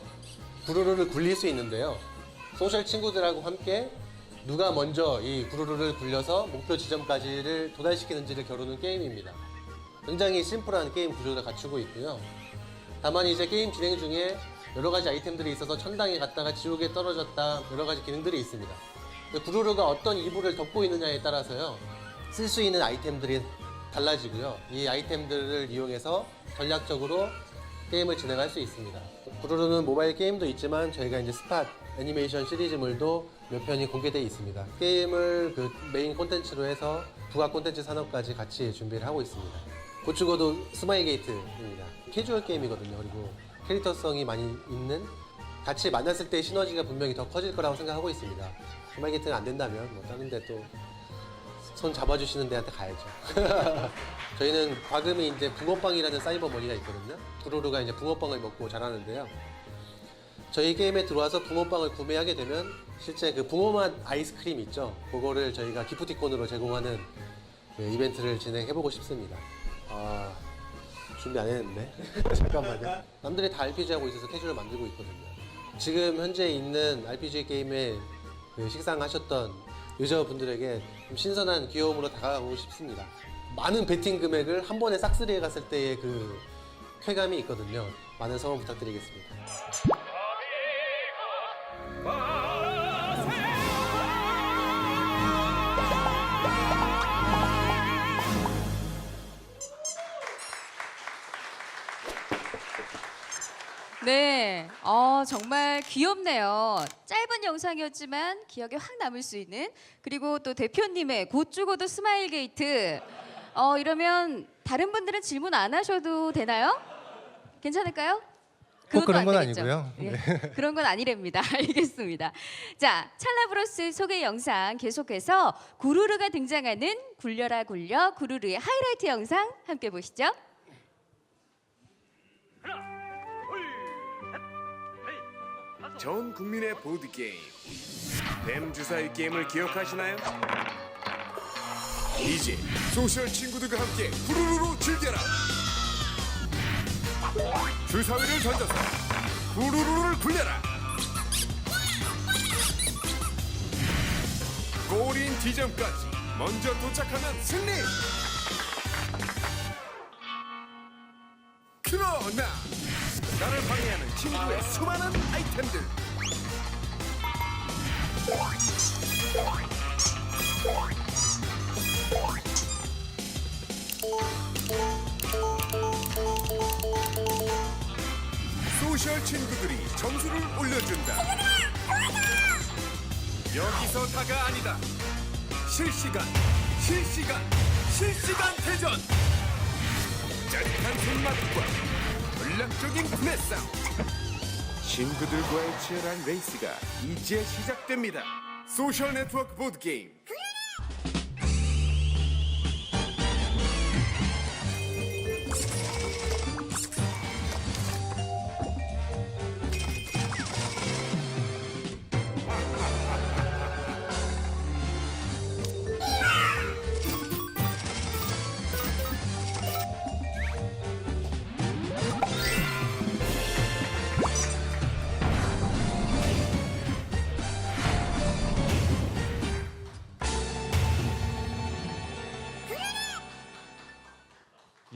구루루를 굴릴 수 있는데요. 소셜 친구들하고 함께 누가 먼저 이 구루루를 굴려서 목표 지점까지를 도달시키는지를 겨루는 게임입니다. 굉장히 심플한 게임 구조를 갖추고 있고요. 다만 이제 게임 진행 중에 여러 가지 아이템들이 있어서 천당에 갔다가 지옥에 떨어졌다 여러 가지 기능들이 있습니다. 구루루가 어떤 이불을 덮고 있느냐에 따라서요. 쓸 수 있는 아이템들이 달라지고요. 이 아이템들을 이용해서 전략적으로 게임을 진행할 수 있습니다. 구루루는 모바일 게임도 있지만 저희가 이제 스팟 애니메이션 시리즈물도 몇 편이 공개되어 있습니다. 게임을 그 메인 콘텐츠로 해서 부가 콘텐츠 산업까지 같이 준비를 하고 있습니다. 고추고도 스마일 게이트입니다. 캐주얼 게임이거든요. 그리고 캐릭터성이 많이 있는 같이 만났을 때 시너지가 분명히 더 커질 거라고 생각하고 있습니다. 스마일 게이트가 안 된다면 뭐 다른 데 또 손 잡아주시는 데한테 가야죠. 저희는 과금이 이제 붕어빵이라는 사이버머니가 있거든요. 구루루가 이제 붕어빵을 먹고 자라는데요. 저희 게임에 들어와서 붕어빵을 구매하게 되면 실제 그 붕어맛 아이스크림 있죠. 그거를 저희가 기프티콘으로 제공하는 이벤트를 진행해보고 싶습니다. 준비 안 했는데. 잠깐만요. 남들이 다 RPG 하고 있어서 캐주얼 만들고 있거든요. 지금 현재 있는 RPG 게임에 식상하셨던 유저분들에게 좀 신선한 귀여움으로 다가가고 싶습니다. 많은 베팅 금액을 한 번에 싹쓸이해 갔을 때의 그 쾌감이 있거든요. 많은 성원 부탁드리겠습니다. 네, 정말 귀엽네요. 짧은 영상이었지만 기억에 확 남을 수 있는 그리고 또 대표님의 곧 죽어도 스마일 게이트 이러면 다른 분들은 질문 안 하셔도 되나요? 괜찮을까요? 꼭 그런 건 안 되겠죠? 아니고요. 네. 네. 그런 건 아니랍니다. 알겠습니다. 자, 찰나브로스 소개 영상 계속해서 구루루가 등장하는 굴려라 굴려 구루루의 하이라이트 영상 함께 보시죠. 전 국민의 보드게임 뱀 주사위 게임을 기억하시나요? 이제 소셜 친구들과 함께 구루루로 즐겨라. 주사위를 던져서 구루루를 굴려라. 골인 지점까지 먼저 도착하면 승리. 그러나 나를 방해하는 친구의 수많은 아이템들. 소셜 친구들이 점수를 올려준다. 여기서 다가 아니다. 실시간 대전. 짜릿한 손맛과 전략적인 구매 싸움. 친구들과의 치열한 레이스가 이제 시작됩니다. 소셜 네트워크 보드 게임.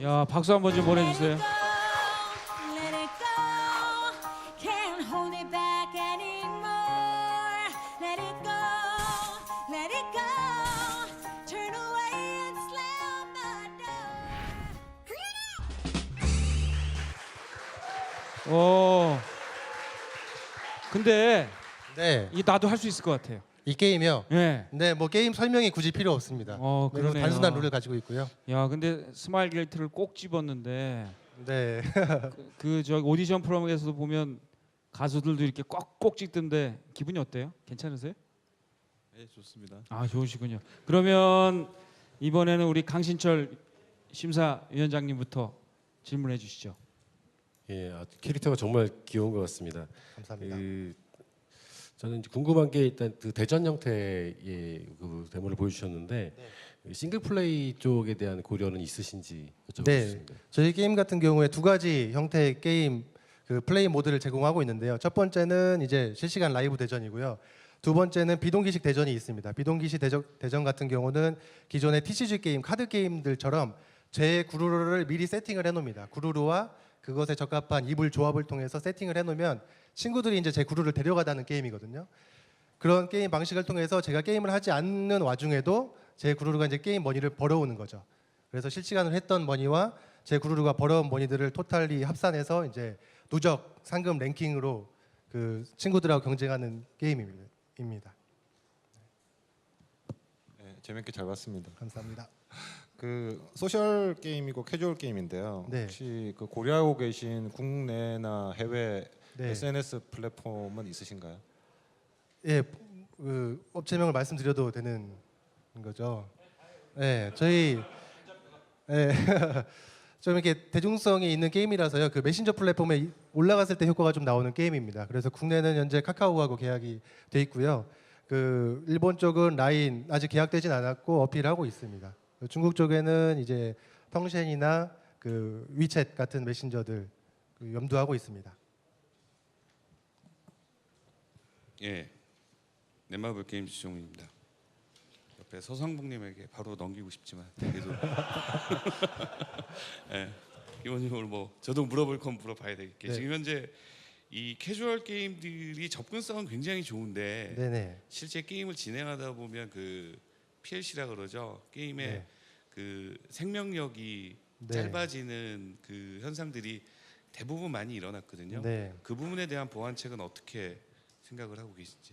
야, 박수 한번 좀 보내주세요. 근데 네. 이 나도 할 수 있을 것 같아요. 이 게임이요? 네. 네, 뭐 게임 설명이 굳이 필요 없습니다. 그러네요. 단순한 룰을 가지고 있고요. 야, 근데 스마일 게이트를 꼭 집었는데. 네. 저 오디션 프로그램에서도 보면 가수들도 이렇게 꼭 찍던데 기분이 어때요? 괜찮으세요? 네, 좋습니다. 아, 좋으시군요. 그러면 이번에는 우리 강신철 심사위원장님부터 질문해 주시죠. 예, 캐릭터가 정말 귀여운 것 같습니다. 감사합니다. 저는 이제 궁금한 게 일단 그 대전 형태의 그 데모를 보여주셨는데 싱글 플레이 쪽에 대한 고려는 있으신지 여쭤보겠습니다. 네, 저희 게임 같은 경우에 두 가지 형태의 게임 그 플레이 모드를 제공하고 있는데요. 첫 번째는 이제 실시간 라이브 대전이고요. 두 번째는 비동기식 대전이 있습니다. 비동기식 대전 같은 경우는 기존의 TCG 게임, 카드 게임들처럼 제 구루루를 미리 세팅을 해놓습니다. 구루루와 그것에 적합한 이불 조합을 통해서 세팅을 해놓으면 친구들이 이제 제 구루를 데려가다는 게임이거든요. 그런 게임 방식을 통해서 제가 게임을 하지 않는 와중에도 제 구루루가 이제 게임 머니를 벌어오는 거죠. 그래서 실시간으로 했던 머니와 제 구루루가 벌어온 머니들을 토탈리 합산해서 이제 누적 상금 랭킹으로 그 친구들하고 경쟁하는 게임입니다. 네, 재밌게 잘 봤습니다. 감사합니다. 그 소셜 게임이고 캐주얼 게임인데요. 네. 혹시 그 고려하고 계신 국내나 해외 네. SNS 플랫폼은 있으신가요? 예, 그 업체명을 말씀드려도 되는 거죠. 네, 저희 좀 이렇게 대중성이 있는 게임이라서요. 그 메신저 플랫폼에 올라갔을 때 효과가 좀 나오는 게임입니다. 그래서 국내는 현재 카카오하고 계약이 돼 있고요. 그 일본 쪽은 라인 아직 계약되진 않았고 어필하고 있습니다. 중국 쪽에는 이제 텅셴이나 그 위챗 같은 메신저들 염두하고 있습니다. 예, 넷마블 게임 지종입니다. 옆에 서상봉님에게 바로 넘기고 싶지만 그래도 예, 기본적으로 뭐 저도 물어볼 건 물어봐야 되겠게. 네. 지금 현재 이 캐주얼 게임들이 접근성은 굉장히 좋은데 네네. 실제 게임을 진행하다 보면 그 PLC라 그러죠. 게임의 네. 그 생명력이 네. 짧아지는 그 현상들이 대부분 많이 일어났거든요. 네. 그 부분에 대한 보완책은 어떻게 생각을 하고 계신지.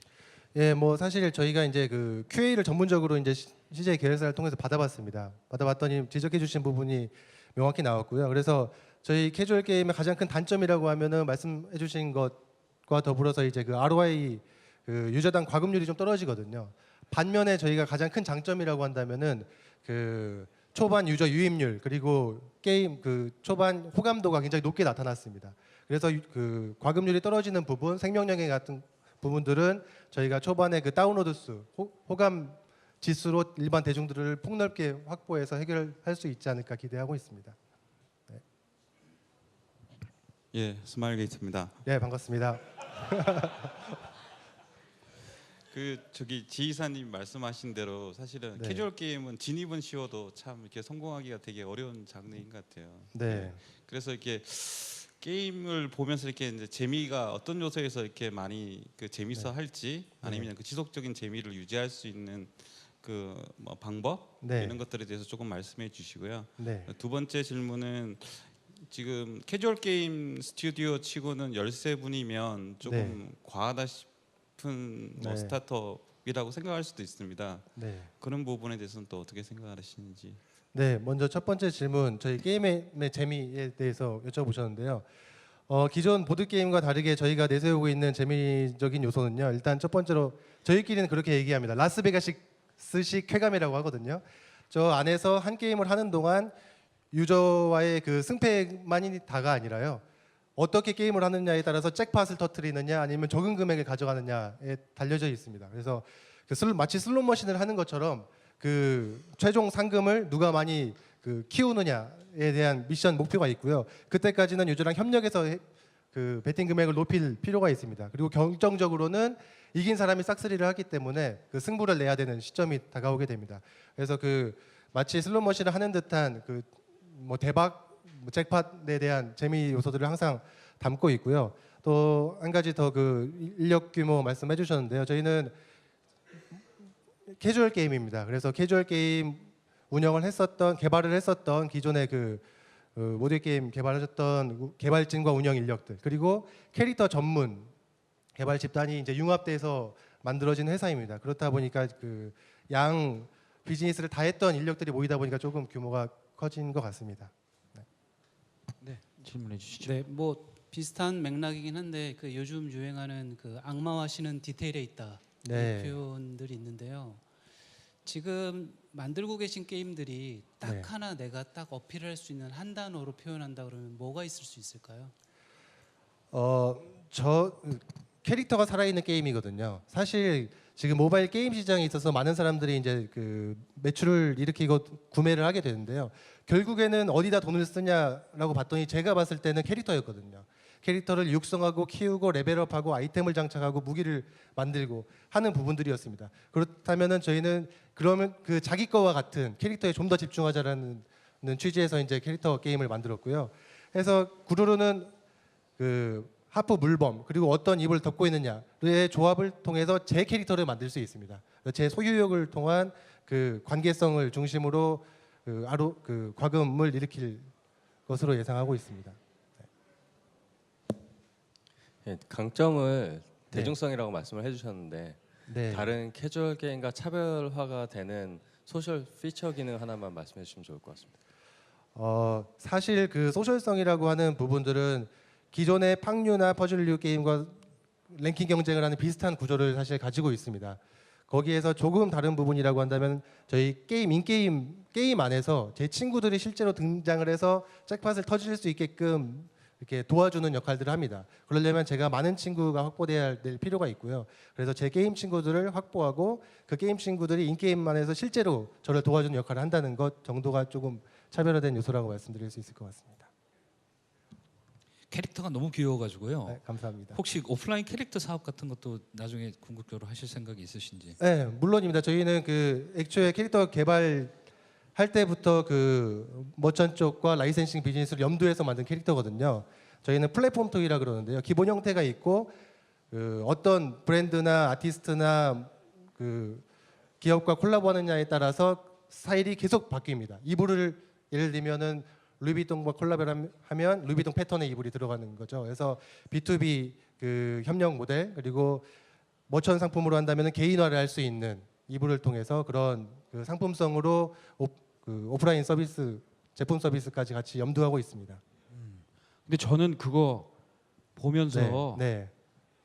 예, 뭐 사실 저희가 이제 그 QA를 전문적으로 이제 CJ 계열사를 통해서 받아봤습니다. 받아봤더니 지적해주신 부분이 명확히 나왔고요. 그래서 저희 캐주얼 게임의 가장 큰 단점이라고 하면은 말씀해주신 것과 더불어서 이제 그 ROI 그 유저당 과금률이 좀 떨어지거든요. 반면에 저희가 가장 큰 장점이라고 한다면은 그 초반 유저 유입률 그리고 게임 그 초반 호감도가 굉장히 높게 나타났습니다. 그래서 그 과금률이 떨어지는 부분, 생명력의 같은 부분들은 저희가 초반에 그 다운로드 수, 호감 지수로 일반 대중들을 폭넓게 확보해서 해결할 수 있지 않을까 기대하고 있습니다. 네. 예, 스마일 게이트입니다. 네, 반갑습니다. 그 저기 지휘사님 말씀하신 대로 사실은 네. 캐주얼 게임은 진입은 쉬워도 참 이렇게 성공하기가 되게 어려운 장르인 것 같아요. 네. 그래서 이렇게 게임을 보면서 이렇게 이제 재미가 어떤 요소에서 이렇게 많이 그 재밌어 네. 할지 아니면 그 지속적인 재미를 유지할 수 있는 그 뭐 방법 네. 이런 것들에 대해서 조금 말씀해 주시고요. 네. 두 번째 질문은 지금 캐주얼 게임 스튜디오 치고는 13분이면 조금 과하다 싶은 뭐 네. 스타트업이라고 생각할 수도 있습니다. 네. 그런 부분에 대해서는 또 어떻게 생각하시는지. 네, 먼저 첫 번째 질문 저희 게임의 재미에 대해서 여쭤보셨는데요. 기존 보드 게임과 다르게 저희가 내세우고 있는 재미적인 요소는요. 일단 첫 번째로 저희끼리는 그렇게 얘기합니다. 라스베가스식 쾌감이라고 하거든요. 저 안에서 한 게임을 하는 동안 유저와의 그 승패만이 다가 아니라요. 어떻게 게임을 하느냐에 따라서 잭팟을 터뜨리느냐 아니면 적은 금액을 가져가느냐에 달려져 있습니다. 그래서 마치 슬롯 머신을 하는 것처럼 그 최종 상금을 누가 많이 그 키우느냐에 대한 미션 목표가 있고요. 그때까지는 유저랑 협력해서 그 베팅 금액을 높일 필요가 있습니다. 그리고 결정적으로는 이긴 사람이 싹쓸이를 하기 때문에 그 승부를 내야 되는 시점이 다가오게 됩니다. 그래서 그 마치 슬롯 머신을 하는 듯한 그 뭐 대박 잭팟에 대한 재미 요소들을 항상 담고 있고요. 또 한 가지 더 그 인력 규모 말씀해 주셨는데요. 저희는 캐주얼 게임입니다. 그래서 캐주얼 게임 개발을 했었던 기존의 그 모드 게임 개발하셨던 개발진과 운영 인력들 그리고 캐릭터 전문 개발 집단이 이제 융합돼서 만들어진 회사입니다. 그렇다 보니까 그 양 비즈니스를 다 했던 인력들이 모이다 보니까 조금 규모가 커진 것 같습니다. 네, 질문해 주시죠. 네, 뭐 비슷한 맥락이긴 한데 그 요즘 유행하는 그 악마화시는 디테일에 있다 네. 이런 표현들이 있는데요. 지금 만들고 계신 게임들이 딱 네. 하나 내가 딱 어필할 수 있는 한 단어로 표현한다 그러면 뭐가 있을 수 있을까요? 저 캐릭터가 살아있는 게임이거든요. 사실 지금 모바일 게임 시장에 있어서 많은 사람들이 이제 그 매출을 일으키고 구매를 하게 되는데요. 결국에는 어디다 돈을 쓰냐라고 봤더니 제가 봤을 때는 캐릭터였거든요. 캐릭터를 육성하고 키우고 레벨업하고 아이템을 장착하고 무기를 만들고 하는 부분들이었습니다. 그렇다면은 저희는 그러면 그 자기 거와 같은 캐릭터에 좀 더 집중하자라는 취지에서 이제 캐릭터 게임을 만들었고요. 그래서 구루루는 그 하프 물범 그리고 어떤 입을 덮고 있느냐의 조합을 통해서 제 캐릭터를 만들 수 있습니다. 제 소유욕을 통한 그 관계성을 중심으로 그 과금을 일으킬 것으로 예상하고 있습니다. 예, 강점을 네. 대중성이라고 말씀을 해주셨는데 네. 다른 캐주얼 게임과 차별화가 되는 소셜 피처 기능 하나만 말씀해 주시면 좋을 것 같습니다. 사실 그 소셜성이라고 하는 부분들은 기존의 팡류나 퍼즐류 게임과 랭킹 경쟁을 하는 비슷한 구조를 사실 가지고 있습니다. 거기에서 조금 다른 부분이라고 한다면 저희 게임 안에서 제 친구들이 실제로 등장을 해서 잭팟을 터질 수 있게끔 이렇게 도와주는 역할들을 합니다. 그러려면 제가 많은 친구가 확보돼야 될 필요가 있고요. 그래서 제 게임 친구들을 확보하고 그 게임 친구들이 인게임만에서 실제로 저를 도와주는 역할을 한다는 것 정도가 조금 차별화된 요소라고 말씀드릴 수 있을 것 같습니다. 캐릭터가 너무 귀여워가지고요. 네, 감사합니다. 혹시 오프라인 캐릭터 사업 같은 것도 나중에 궁극적으로 하실 생각이 있으신지? 네, 물론입니다. 저희는 그 애초에 캐릭터 개발할 때부터 그 머천 쪽과 라이센싱 비즈니스를 염두해서 만든 캐릭터거든요. 저희는 플랫폼 토이라 그러는데요. 기본 형태가 있고 그 어떤 브랜드나 아티스트나 그 기업과 콜라보하느냐에 따라서 스타일이 계속 바뀝니다. 이불을 예를 들면은 루이비통과 콜라보를 하면 루이비통 패턴의 이불이 들어가는 거죠. 그래서 B2B 그 협력 모델 그리고 머천 상품으로 한다면 개인화를 할 수 있는 이불을 통해서 그런 그 상품성으로 오프라인 서비스 제품 서비스까지 같이 염두하고 있습니다. 근데 저는 그거 보면서 네.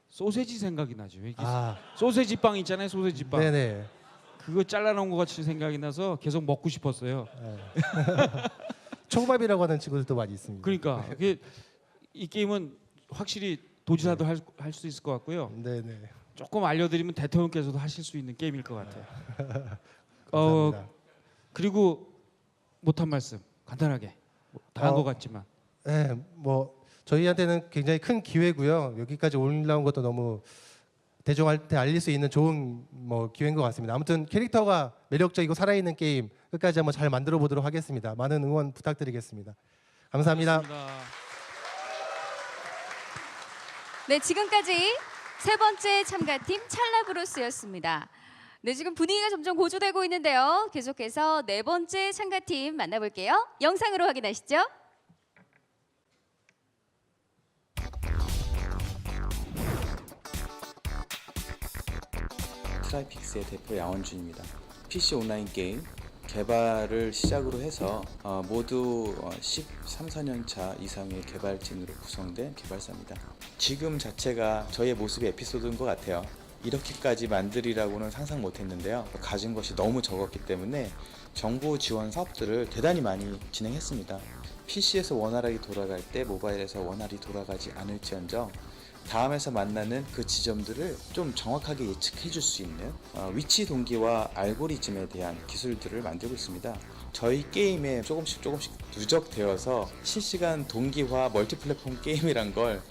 소세지 생각이 나죠. 이게 아. 소세지 빵 있잖아요, 소세지 빵. 네네. 그거 잘라놓은 것 같이 생각이 나서 계속 먹고 싶었어요. 초밥이라고 하는 친구들도 많이 있습니다. 그러니까 이 게임은 확실히 도지사도 할 수 있을 것 같고요. 네네. 조금 알려드리면 대통령께서도 하실 수 있는 게임일 것 같아요. 감사합니다. 그리고 못한 말씀 간단하게 다 한 것 같지만. 네, 뭐 저희한테는 굉장히 큰 기회고요. 여기까지 올라온 것도 너무 대중한테 알릴 수 있는 좋은 뭐 기회인 것 같습니다. 아무튼 캐릭터가 매력적이고 살아있는 게임 끝까지 한번 잘 만들어 보도록 하겠습니다. 많은 응원 부탁드리겠습니다. 감사합니다. 고맙습니다. 네, 지금까지 세 번째 참가팀 찰나브로스였습니다. 네, 지금 분위기가 점점 고조되고 있는데요. 계속해서 네 번째 참가팀 만나볼게요. 영상으로 확인하시죠. 트라이픽스의 대표 양원준입니다. PC 온라인 게임 개발을 시작으로 해서 모두 13, 14년 차 이상의 개발진으로 구성된 개발사입니다. 지금 자체가 저희의 모습의 에피소드인 것 같아요. 이렇게까지 만들이라고는 상상 못했는데요. 가진 것이 너무 적었기 때문에 정보 지원 사업들을 대단히 많이 진행했습니다. PC에서 원활하게 돌아갈 때 모바일에서 원활히 돌아가지 않을지언정 다음에서 만나는 그 지점들을 좀 정확하게 예측해 줄 수 있는 위치 동기와 알고리즘에 대한 기술들을 만들고 있습니다. 저희 게임에 조금씩 누적되어서 실시간 동기화 멀티플랫폼 게임이란 걸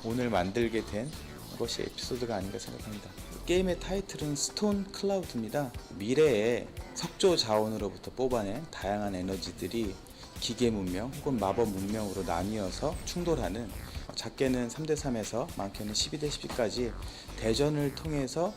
오늘 만들게 된 것이 에피소드가 아닌가 생각합니다. 게임의 타이틀은 스톤 클라우드입니다. 미래의 석조 자원으로부터 뽑아낸 다양한 에너지들이 기계 문명 혹은 마법 문명으로 나뉘어서 충돌하는, 작게는 3대3에서 많게는 12대12까지 대전을 통해서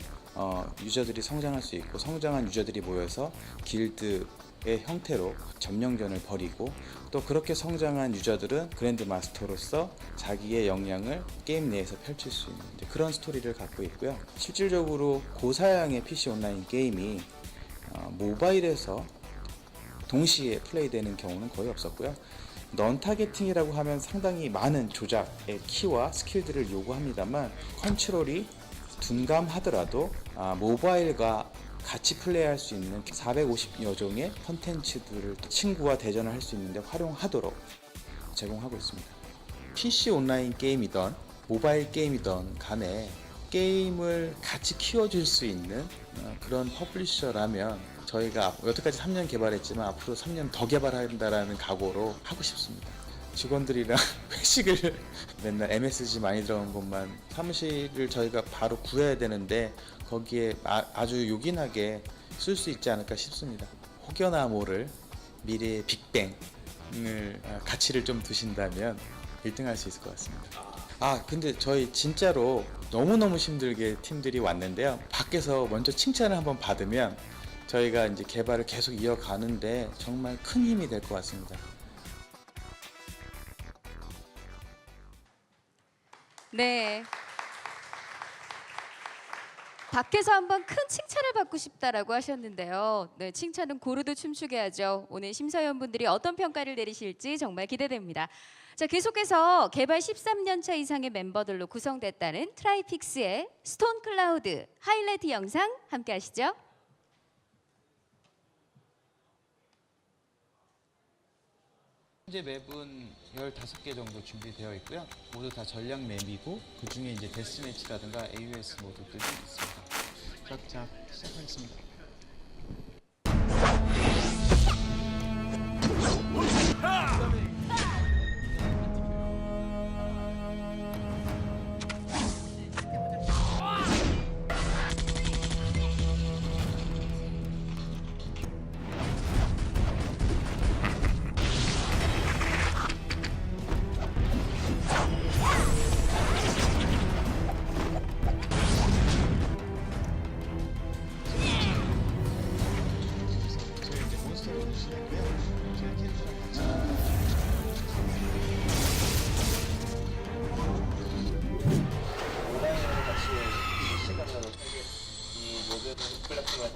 유저들이 성장할 수 있고, 성장한 유저들이 모여서 길드의 형태로 점령전을 벌이고, 또 그렇게 성장한 유저들은 그랜드 마스터로서 자기의 역량을 게임 내에서 펼칠 수 있는 그런 스토리를 갖고 있고요. 실질적으로 고사양의 PC 온라인 게임이 모바일에서 동시에 플레이되는 경우는 거의 없었고요. 넌 타겟팅이라고 하면 상당히 많은 조작의 키와 스킬들을 요구합니다만, 컨트롤이 둔감하더라도 모바일과 같이 플레이할 수 있는 450여 종의 컨텐츠들을 친구와 대전을 할 수 있는데 활용하도록 제공하고 있습니다. PC 온라인 게임이던 모바일 게임이던 간에 게임을 같이 키워줄 수 있는 그런 퍼블리셔라면 저희가 여태까지 3년 개발했지만 앞으로 3년 더 개발한다라는 각오로 하고 싶습니다. 직원들이랑 회식을 맨날 MSG 많이 들어간 곳만, 사무실을 저희가 바로 구해야 되는데 거기에 아주 요긴하게 쓸 수 있지 않을까 싶습니다. 혹여나 모를 미래의 빅뱅을 가치를 좀 두신다면 1등할 수 있을 것 같습니다. 근데 저희 진짜로 너무너무 힘들게 팀들이 왔는데요. 밖에서 먼저 칭찬을 한번 받으면 저희가 이제 개발을 계속 이어가는데 정말 큰 힘이 될 것 같습니다. 네. 밖에서 한번 큰 칭찬을 받고 싶다라고 하셨는데요. 네, 칭찬은 고르도 춤추게 하죠. 오늘 심사위원분들이 어떤 평가를 내리실지 정말 기대됩니다. 자, 계속해서 개발 13년 차 이상의 멤버들로 구성됐다는 트라이픽스의 스톤 클라우드 하이라이트 영상 함께 하시죠. 현재 맵은 15개 정도 준비되어 있고요. 모두 다 전략 맵이고 그 중에 이제 데스매치라든가 AOS 모드들이 있습니다. 자, 시작하겠습니다.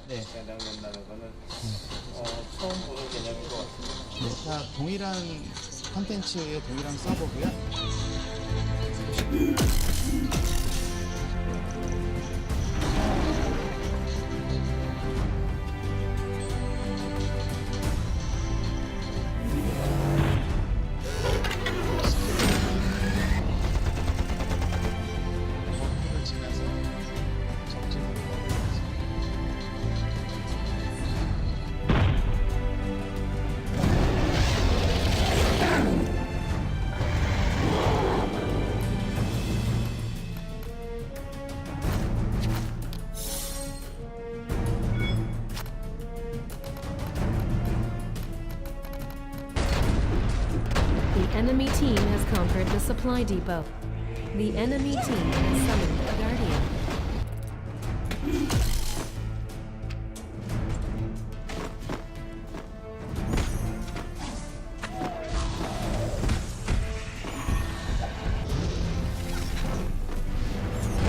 된다는 거는 처음 보는 개념인 것 같습니다. 네, 다 동일한 콘텐츠의 동일한 서버고요. The enemy team has conquered the supply depot. The enemy team has summoned a guardian.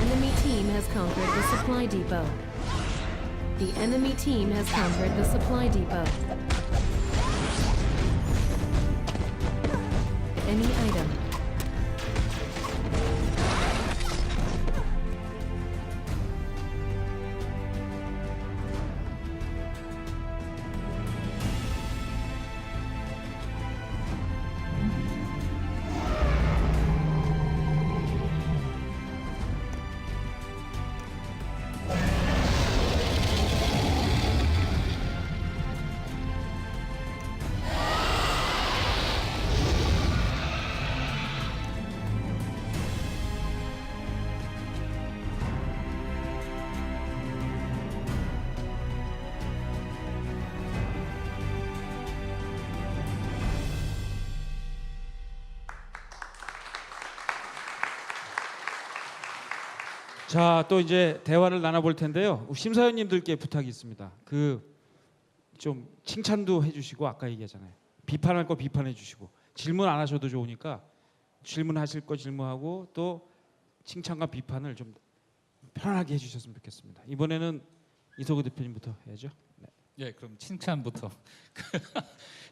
Enemy team has conquered the supply depot. The enemy team has conquered the supply depot. Any item. 자, 또 이제 대화를 나눠볼 텐데요. 심사위원님들께 부탁이 있습니다. 좀 칭찬도 해주시고 아까 얘기하잖아요. 비판할 거 비판해주시고 질문 안 하셔도 좋으니까 질문하실 거 질문하고 또 칭찬과 비판을 좀 편하게 해주셨으면 좋겠습니다. 이번에는 이석우 대표님부터 해야죠. 네. 예, 그럼 칭찬부터.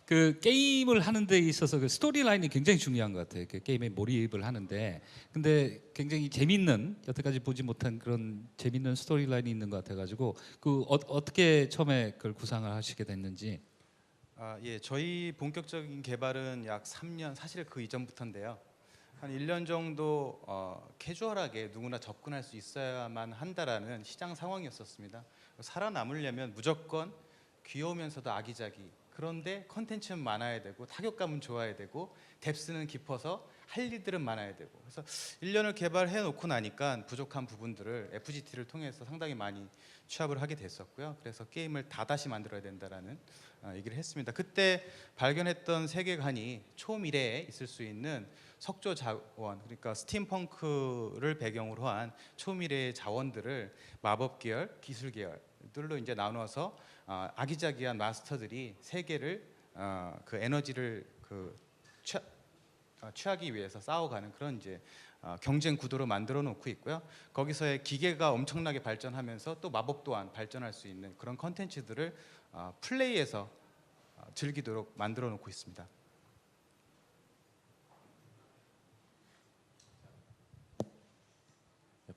그 게임을 하는 데 있어서 그 스토리라인이 굉장히 중요한 것 같아요. 그 게임에 몰입을 하는데, 근데 굉장히 재밌는, 여태까지 보지 못한 그런 재밌는 스토리라인이 있는 것 같아가지고 어떻게 처음에 그걸 구상을 하시게 됐는지. 예, 저희 본격적인 개발은 약 3년, 사실 그 이전부터인데요. 한 1년 정도 캐주얼하게 누구나 접근할 수 있어야만 한다라는 시장 상황이었었습니다. 살아남으려면 무조건 귀여우면서도 아기자기, 그런데 컨텐츠는 많아야 되고 타격감은 좋아야 되고 뎁스는 깊어서 할 일들은 많아야 되고, 그래서 1년을 개발해 놓고 나니까 부족한 부분들을 FGT를 통해서 상당히 많이 취합을 하게 됐었고요. 그래서 게임을 다시 만들어야 된다라는 얘기를 했습니다. 그때 발견했던 세계관이 초미래에 있을 수 있는 석조 자원, 그러니까 스팀펑크를 배경으로 한 초미래의 자원들을 마법 계열, 기술 계열들로 이제 나누어서 아기자기한 마스터들이 세계를 그 에너지를 취하기 위해서 싸워가는 그런 이제 경쟁 구도로 만들어 놓고 있고요. 거기서의 기계가 엄청나게 발전하면서 또 마법 또한 발전할 수 있는 그런 컨텐츠들을 플레이에서 즐기도록 만들어 놓고 있습니다.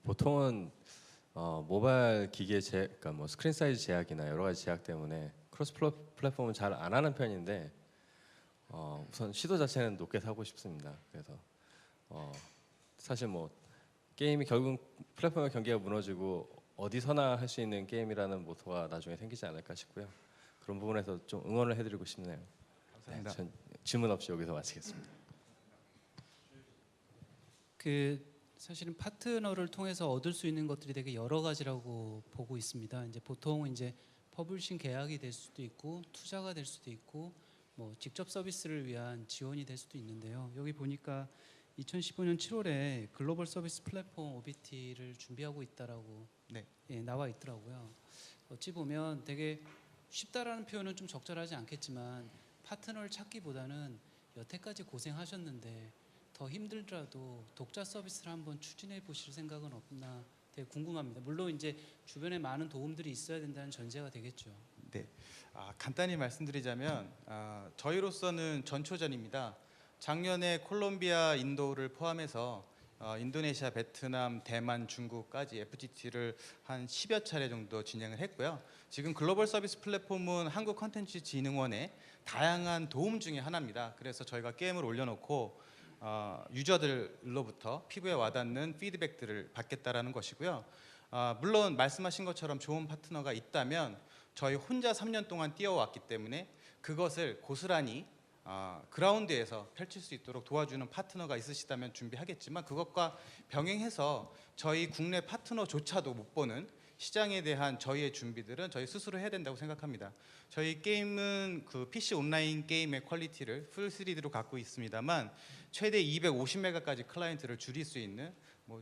보통은 모바일 기계 그러니까 뭐 스크린 사이즈 제약이나 여러 가지 제약 때문에 크로스 플랫폼은 잘 안 하는 편인데 우선 시도 자체는 높게 사고 싶습니다. 그래서 사실 뭐 게임이 결국 플랫폼의 경계가 무너지고 어디서나 할 수 있는 게임이라는 모토가 나중에 생기지 않을까 싶고요. 그런 부분에서 좀 응원을 해드리고 싶네요. 감사합니다. 네, 전 질문 없이 여기서 마치겠습니다. 사실은 파트너를 통해서 얻을 수 있는 것들이 되게 여러 가지라고 보고 있습니다. 이제 보통 이제 퍼블리싱 계약이 될 수도 있고 투자가 될 수도 있고 뭐 직접 서비스를 위한 지원이 될 수도 있는데요. 여기 보니까 2015년 7월에 글로벌 서비스 플랫폼 OBT를 준비하고 있다라고 나와 있더라고요. 어찌 보면 되게 쉽다라는 표현은 좀 적절하지 않겠지만 파트너를 찾기보다는 여태까지 고생하셨는데 더 힘들더라도 독자 서비스를 한번 추진해 보실 생각은 없나 되게 궁금합니다. 물론 이제 주변에 많은 도움들이 있어야 된다는 전제가 되겠죠. 네, 간단히 말씀드리자면 저희로서는 전초전입니다. 작년에 콜롬비아, 인도를 포함해서 인도네시아, 베트남, 대만, 중국까지 FGT를 한 10여 차례 정도 진행을 했고요. 지금 글로벌 서비스 플랫폼은 한국컨텐츠진흥원의 다양한 도움 중에 하나입니다. 그래서 저희가 게임을 올려놓고 유저들로부터 피부에 와닿는 피드백들을 받겠다라는 것이고요. 물론 말씀하신 것처럼 좋은 파트너가 있다면 저희 혼자 3년 동안 뛰어왔기 때문에 그것을 고스란히 그라운드에서 펼칠 수 있도록 도와주는 파트너가 있으시다면 준비하겠지만, 그것과 병행해서 저희 국내 파트너조차도 못 보는 시장에 대한 저희의 준비들은 저희 스스로 해야 된다고 생각합니다. 저희 게임은 그 PC 온라인 게임의 퀄리티를 풀 3D로 갖고 있습니다만 최대 250메가까지 클라이언트를 줄일 수 있는 뭐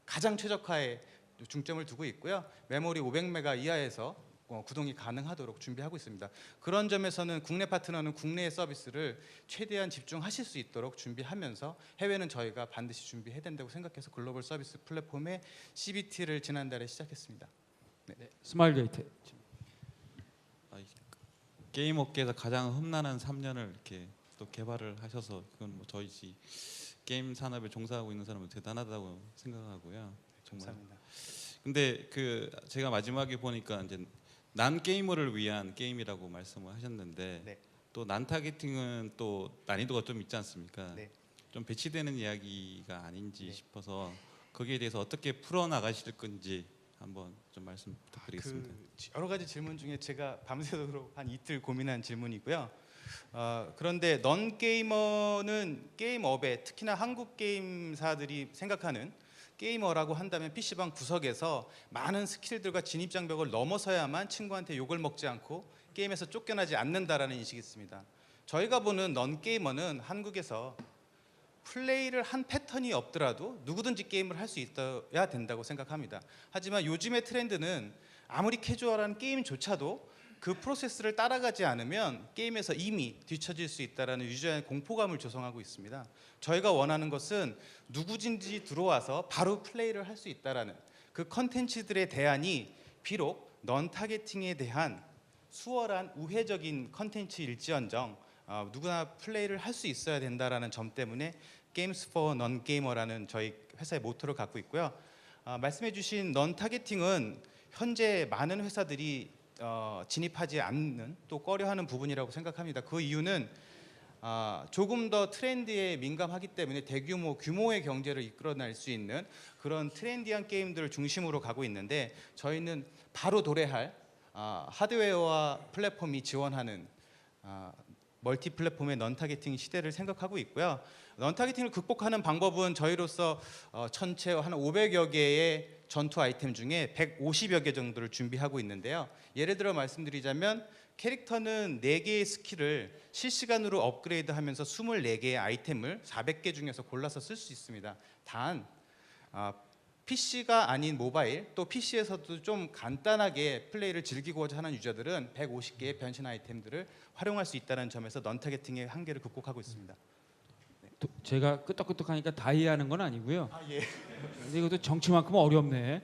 가장 최적화의 중점을 두고 있고요. 메모리 500메가 이하에서 구동이 가능하도록 준비하고 있습니다. 그런 점에서는 국내 파트너는 국내의 서비스를 최대한 집중하실 수 있도록 준비하면서 해외는 저희가 반드시 준비해야 된다고 생각해서 글로벌 서비스 플랫폼의 CBT를 지난달에 시작했습니다. 네. 스마일 게이트. 게임 업계에서 가장 험난한 3년을 이렇게 또 개발을 하셔서 그건 뭐 저희 게임 산업에 종사하고 있는 사람은 대단하다고 생각하고요. 정말. 감사합니다. 근데 그 제가 마지막에 보니까 이제 난 게이머를 위한 게임이라고 말씀을 하셨는데 네. 또 난 타겟팅은 또 난이도가 좀 있지 않습니까? 네. 좀 배치되는 이야기가 아닌지 싶어서 거기에 대해서 어떻게 풀어 나가실 건지 한번 좀 말씀 부탁드리겠습니다. 여러 가지 질문 중에 제가 밤새도록 한 이틀 고민한 질문이고요. 그런데 넌 게이머는 게임업에 특히나 한국 게임사들이 생각하는 게이머라고 한다면 PC방 구석에서 많은 스킬들과 진입장벽을 넘어서야만 친구한테 욕을 먹지 않고 게임에서 쫓겨나지 않는다라는 인식이 있습니다. 저희가 보는 넌 게이머는 한국에서 플레이를 한 패턴이 없더라도 누구든지 게임을 할 수 있어야 된다고 생각합니다. 하지만 요즘의 트렌드는 아무리 캐주얼한 게임조차도 그 프로세스를 따라가지 않으면 게임에서 이미 뒤처질 수 있다는 유저의 공포감을 조성하고 있습니다. 저희가 원하는 것은 누구든지 들어와서 바로 플레이를 할 수 있다는 그 컨텐츠들의 대안이 비록 넌 타겟팅에 대한 수월한 우회적인 컨텐츠일지언정 누구나 플레이를 할 수 있어야 된다는 점 때문에 Games for Non-Gamer라는 저희 회사의 모토를 갖고 있고요. 말씀해주신 넌 타겟팅은 현재 많은 회사들이 진입하지 않는 또 꺼려하는 부분이라고 생각합니다. 그 이유는 조금 더 트렌드에 민감하기 때문에 규모의 경제를 이끌어낼 수 있는 그런 트렌디한 게임들을 중심으로 가고 있는데 저희는 바로 도래할 하드웨어와 플랫폼이 지원하는 멀티 플랫폼의 넌 타겟팅 시대를 생각하고 있고요. 넌 타겟팅을 극복하는 방법은 저희로서 전체 한 500여 개의 전투 아이템 중에 150여 개 정도를 준비하고 있는데요. 예를 들어 말씀드리자면 캐릭터는 4개의 스킬을 실시간으로 업그레이드하면서 24개의 아이템을 400개 중에서 골라서 쓸 수 있습니다. 단 PC가 아닌 모바일 또 PC에서도 좀 간단하게 플레이를 즐기고자 하는 유저들은 150개의 변신 아이템들을 활용할 수 있다는 점에서 넌 타겟팅의 한계를 극복하고 있습니다. 제가 끄떡끄떡하니까 다 이해하는 건 아니고요. 예. 근데 이것도 정치만큼 어렵네.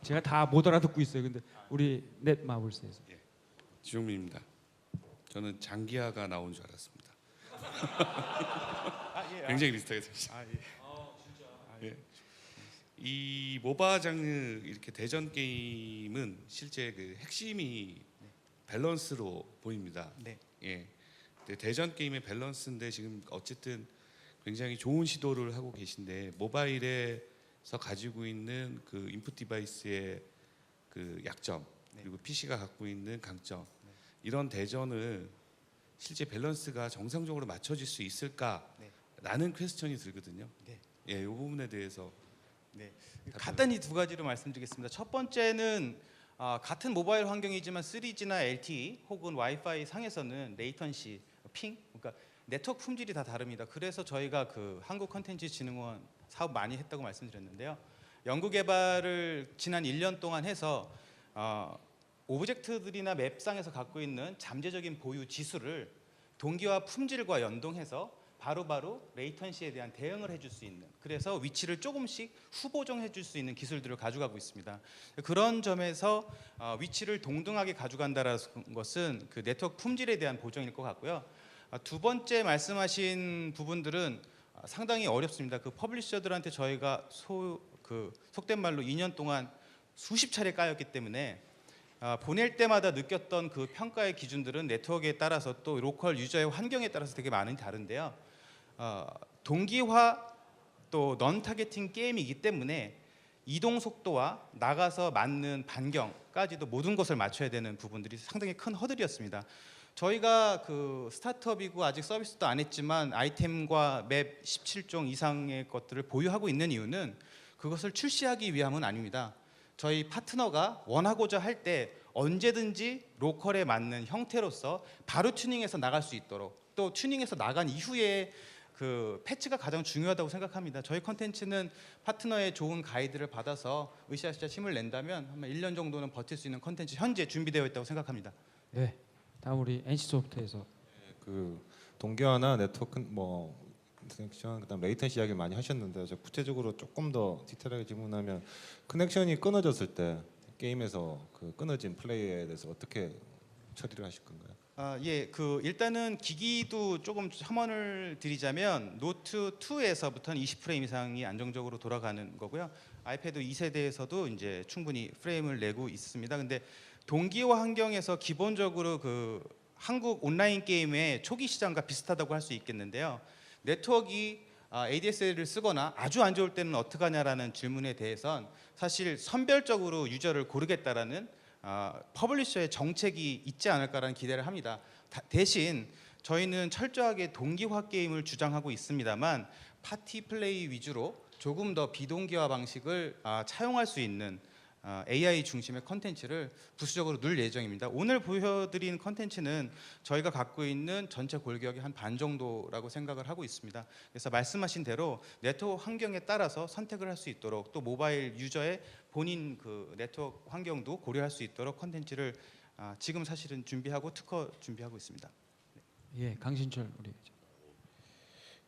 제가 다 못 알아듣고 있어요. 근데 우리 넷 마블스에서. 지용민입니다. 저는 장기하가 나온 줄 알았습니다. 굉장히 비슷하게 생겼어요. 예. 이 모바 장르 이렇게 대전 게임은 실제 그 핵심이 밸런스로 보입니다. 네. 예. 대전 게임의 밸런스인데 지금 어쨌든 굉장히 좋은 시도를 하고 계신데 모바일에서 가지고 있는 그 인풋 디바이스의 그 약점 그리고 PC가 갖고 있는 강점 이런 대전을 실제 밸런스가 정상적으로 맞춰질 수 있을까라는 퀘스천이 들거든요. 네. 예, 이 부분에 대해서 간단히 두 가지로 말씀드리겠습니다. 첫 번째는 같은 모바일 환경이지만 3G나 LTE 혹은 와이파이 상에서는 레이턴시, 핑, 그러니까 네트워크 품질이 다 다릅니다. 그래서 저희가 그 한국컨텐츠진흥원 사업 많이 했다고 말씀드렸는데요. 연구 개발을 지난 1년 동안 해서 오브젝트들이나 맵상에서 갖고 있는 잠재적인 보유 지수를 동기화 품질과 연동해서 바로바로 레이턴시에 대한 대응을 해줄 수 있는 그래서 위치를 조금씩 후보정해 줄 수 있는 기술들을 가져가고 있습니다. 그런 점에서 위치를 동등하게 가져간다는 것은 그 네트워크 품질에 대한 보정일 것 같고요. 두 번째 말씀하신 부분들은 상당히 어렵습니다. 그 퍼블리셔들한테 저희가 속된 말로 2년 동안 수십 차례 까였기 때문에 보낼 때마다 느꼈던 그 평가의 기준들은 네트워크에 따라서 또 로컬 유저의 환경에 따라서 되게 많이 다른데요. 동기화 또 넌 타겟팅 게임이기 때문에 이동 속도와 나가서 맞는 반경까지도 모든 것을 맞춰야 되는 부분들이 상당히 큰 허들이었습니다. 저희가 그 스타트업이고 아직 서비스도 안 했지만 아이템과 맵 17종 이상의 것들을 보유하고 있는 이유는 그것을 출시하기 위함은 아닙니다. 저희 파트너가 원하고자 할 때 언제든지 로컬에 맞는 형태로서 바로 튜닝해서 나갈 수 있도록, 또 튜닝해서 나간 이후에 그 패치가 가장 중요하다고 생각합니다. 저희 컨텐츠는 파트너의 좋은 가이드를 받아서 으쌰으쌰 힘을 낸다면 한 1년 정도는 버틸 수 있는 컨텐츠 현재 준비되어 있다고 생각합니다. 네. 다음 우리 NC소프트에서 그 동기화나 네트워크 뭐 커넥션 그다음 레이턴시 이야기를 많이 하셨는데 저 구체적으로 조금 더 디테일하게 질문하면 커넥션이 끊어졌을 때 게임에서 그 끊어진 플레이에 대해서 어떻게 처리를 하실 건가요? 예, 그 일단은 기기도 조금 첨언을 드리자면 노트 2에서부터는 20프레임 이상이 안정적으로 돌아가는 거고요. 아이패드 2세대에서도 이제 충분히 프레임을 내고 있습니다. 근데 동기화 환경에서 기본적으로 그 한국 온라인 게임의 초기 시장과 비슷하다고 할 수 있겠는데요. 네트워크가 ADSL을 쓰거나 아주 안 좋을 때는 어떡하냐라는 질문에 대해선 사실 선별적으로 유저를 고르겠다라는 퍼블리셔의 정책이 있지 않을까라는 기대를 합니다. 대신 저희는 철저하게 동기화 게임을 주장하고 있습니다만 파티 플레이 위주로 조금 더 비동기화 방식을 차용할 수 있는 AI 중심의 컨텐츠를 부수적으로 넣을 예정입니다. 오늘 보여드린 컨텐츠는 저희가 갖고 있는 전체 골격의 한 반 정도라고 생각을 하고 있습니다. 그래서 말씀하신 대로 네트워크 환경에 따라서 선택을 할 수 있도록, 또 모바일 유저의 본인 그 네트워크 환경도 고려할 수 있도록 컨텐츠를 지금 사실은 준비하고 특허 준비하고 있습니다. 예, 강신철 우리.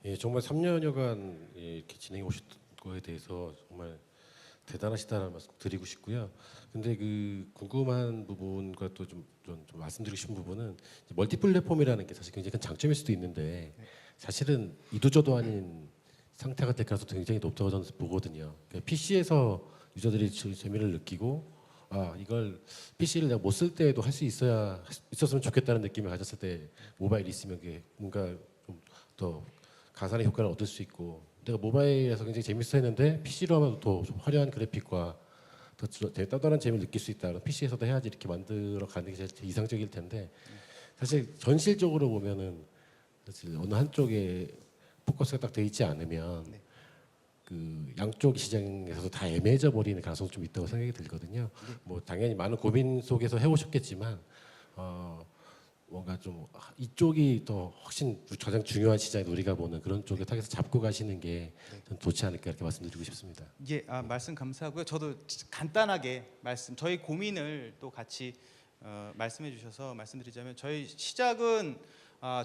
예, 정말 3년여간 이렇게 진행해 오신 거에 대해서 정말 대단하시다는 말씀 드리고 싶고요. 근데 그 궁금한 부분과 또 좀 말씀드리고 싶은 부분은 멀티 플랫폼이라는 게 사실 굉장히 큰 장점일 수도 있는데 사실은 이도저도 아닌 상태가 될 가능성도 굉장히 높다고 저는 보거든요. 그러니까 PC에서 유저들이 재미를 느끼고 이걸 PC를 내가 못 쓸 때에도 할 수 있었으면 좋겠다는 느낌을 가졌을 때 모바일이 있으면 그게 뭔가 좀 더 가산의 효과를 얻을 수 있고, 내가 모바일에서 굉장히 재밌어 했는데 PC로 하면 더 화려한 그래픽과 더 떠다른 재미를 느낄 수 있다. PC에서도 해야지 이렇게 만들어 가는 게 제일 이상적일 텐데 사실 전실적으로 보면은 사실 어느 한쪽에 포커스가 딱 돼 있지 않으면 그 양쪽 시장에서도 다 애매해져 버리는 가능성이 좀 있다고 생각이 들거든요. 뭐 당연히 많은 고민 속에서 해오셨겠지만 뭔가 좀 이쪽이 더 훨씬 가장 중요한 시장에 우리가 보는 그런 쪽에 타겟을 잡고 가시는 게 좀 좋지 않을까 이렇게 말씀드리고 싶습니다. 예, 말씀 감사하고요. 저도 간단하게 저희 고민을 또 같이 말씀해 주셔서 말씀드리자면, 저희 시작은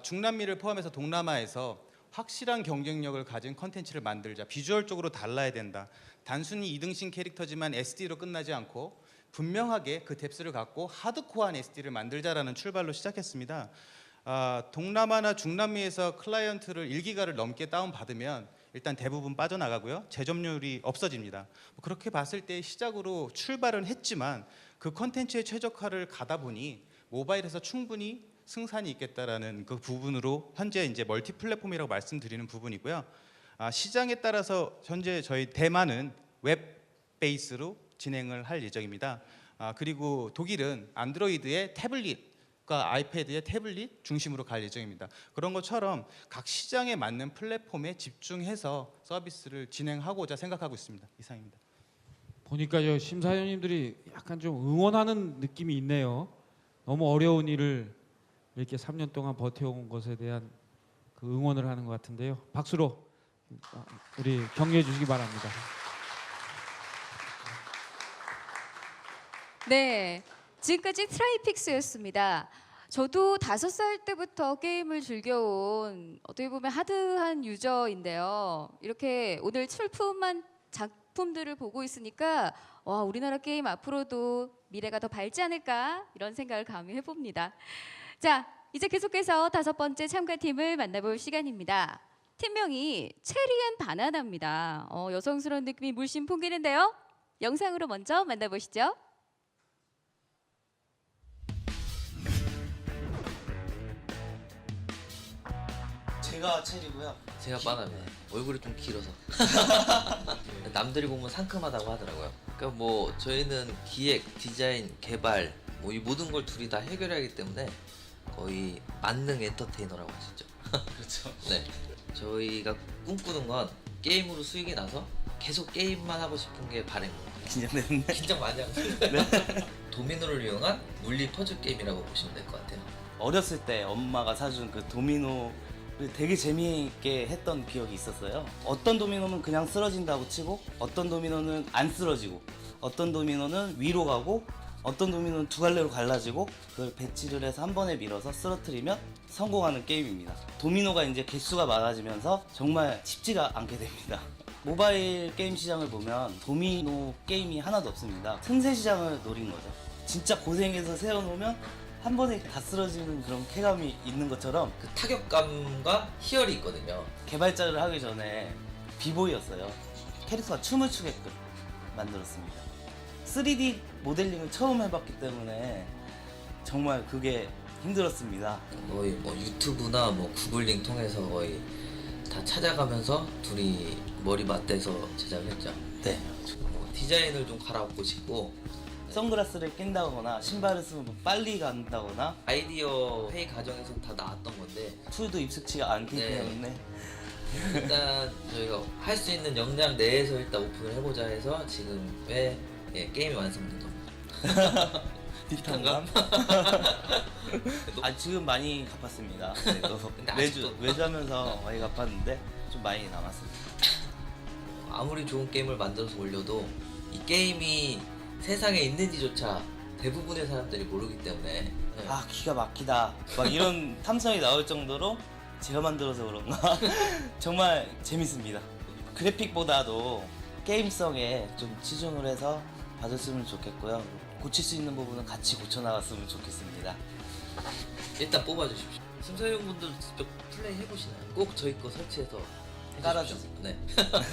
중남미를 포함해서 동남아에서 확실한 경쟁력을 가진 컨텐츠를 만들자. 비주얼적으로 달라야 된다. 단순히 2등신 캐릭터지만 SD로 끝나지 않고 분명하게 그 뎁스를 갖고 하드코어한 SD를 만들자라는 출발로 시작했습니다. 동남아나 중남미에서 클라이언트를 1기가를 넘게 다운받으면 일단 대부분 빠져나가고요. 재점률이 없어집니다. 그렇게 봤을 때 시작으로 출발은 했지만 그 컨텐츠의 최적화를 가다 보니 모바일에서 충분히 승산이 있겠다라는 그 부분으로 현재 이제 멀티 플랫폼이라고 말씀드리는 부분이고요. 시장에 따라서 현재 저희 대만은 웹 베이스로 진행을 할 예정입니다. 그리고 독일은 안드로이드의 태블릿과 아이패드의 태블릿 중심으로 갈 예정입니다. 그런 것처럼 각 시장에 맞는 플랫폼에 집중해서 서비스를 진행하고자 생각하고 있습니다. 이상입니다. 보니까 저 심사위원님들이 약간 좀 응원하는 느낌이 있네요. 너무 어려운 일을 이렇게 3년 동안 버텨온 것에 대한 그 응원을 하는 것 같은데요. 박수로 우리 격려해 주시기 바랍니다. 네, 지금까지 트라이픽스였습니다. 저도 5살 때부터 게임을 즐겨온 어떻게 보면 하드한 유저인데요. 이렇게 오늘 출품한 작품들을 보고 있으니까 와, 우리나라 게임 앞으로도 미래가 더 밝지 않을까 이런 생각을 감히 해봅니다. 자, 이제 계속해서 5번째 참가팀을 만나볼 시간입니다. 팀명이 체리앤 바나나입니다. 여성스러운 느낌이 물씬 풍기는데요. 영상으로 먼저 만나보시죠. 제가 체리고요. 제가 바나나예요. 얼굴이 좀 길어서. 남들이 보면 상큼하다고 하더라고요. 그러니까 뭐 저희는 기획, 디자인, 개발 뭐 이 모든 걸 둘이 다 해결하기 때문에 거의 만능 엔터테이너라고 하시죠. 그렇죠. 네. 저희가 꿈꾸는 건 게임으로 수익이 나서 계속 게임만 하고 싶은 게 바람인 것 같아요. 긴장되는데. 긴장 많이 하고. 도미노를 이용한 물리 퍼즐 게임이라고 보시면 될 것 같아요. 어렸을 때 엄마가 사준 그 도미노를 되게 재미있게 했던 기억이 있었어요. 어떤 도미노는 그냥 쓰러진다고 치고, 어떤 도미노는 안 쓰러지고, 어떤 도미노는 위로 가고, 어떤 도미노는 두 갈래로 갈라지고, 그걸 배치를 해서 한 번에 밀어서 쓰러뜨리면 성공하는 게임입니다. 도미노가 이제 개수가 많아지면서 정말 쉽지가 않게 됩니다. 모바일 게임 시장을 보면 도미노 게임이 하나도 없습니다. 틈새 시장을 노린 거죠. 진짜 고생해서 세워놓으면 한 번에 다 쓰러지는 그런 쾌감이 있는 것처럼 그 타격감과 희열이 있거든요. 개발자를 하기 전에 비보이였어요. 캐릭터가 춤을 추게끔 만들었습니다. 3D 모델링을 처음 해봤기 때문에 정말 그게 힘들었습니다. 거의 뭐 유튜브나 뭐 구글링 통해서 거의 다 찾아가면서 둘이 머리 맞대서 제작을 했죠. 네. 뭐 디자인을 좀 갈아엎고 싶고 선글라스를 낀다거나 신발을 쓰면 뭐 빨리 간다거나 아이디어 회의 과정에서 다 나왔던 건데 툴도 익숙치가 않기 네. 때문에 일단 저희가 할 수 있는 역량 내에서 일단 오픈을 해보자 해서 지금의 게임이 완성된 겁니다. 비탄감? 아 지금 많이 갚았습니다. 근데 매주 하면서 많이 갚았는데 좀 많이 남았습니다. 아무리 좋은 게임을 만들어서 올려도 이 게임이 세상에 있는지조차 대부분의 사람들이 모르기 때문에 아 기가 막히다 막 이런 탐성이 나올 정도로 제가 만들어서 그런가 정말 재밌습니다. 그래픽보다도 게임성에 좀 치중을 해서 봐줬으면 좋겠고요. 고칠 수 있는 부분은 같이 고쳐나갔으면 좋겠습니다. 일단 뽑아주십시오. 심사위원분들 직접 플레이 해보시나요? 꼭 저희 거 설치해서 깔아주세요. 네.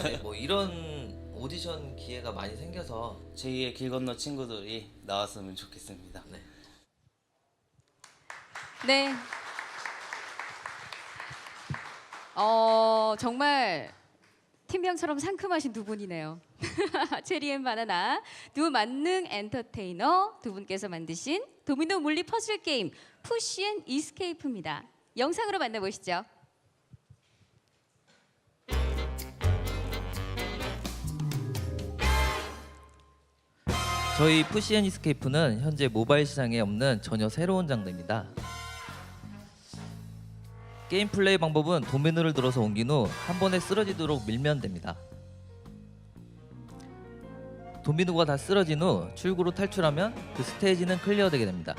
네, 뭐 이런 오디션 기회가 많이 생겨서 제2의 길 건너 친구들이 나왔으면 좋겠습니다. 네. 네. 정말 팀명처럼 상큼하신 두 분이네요. 체리앤 바나나 두 만능 엔터테이너 두 분께서 만드신 도미노 물리 퍼즐 게임 푸시 앤 이스케이프입니다. 영상으로 만나보시죠. 저희 푸시 앤 이스케이프는 현재 모바일 시장에 없는 전혀 새로운 장르입니다. 게임 플레이 방법은 도미노를 들어서 옮긴 후 한 번에 쓰러지도록 밀면 됩니다. 도미노가 다 쓰러진 후 출구로 탈출하면 그 스테이지는 클리어되게 됩니다.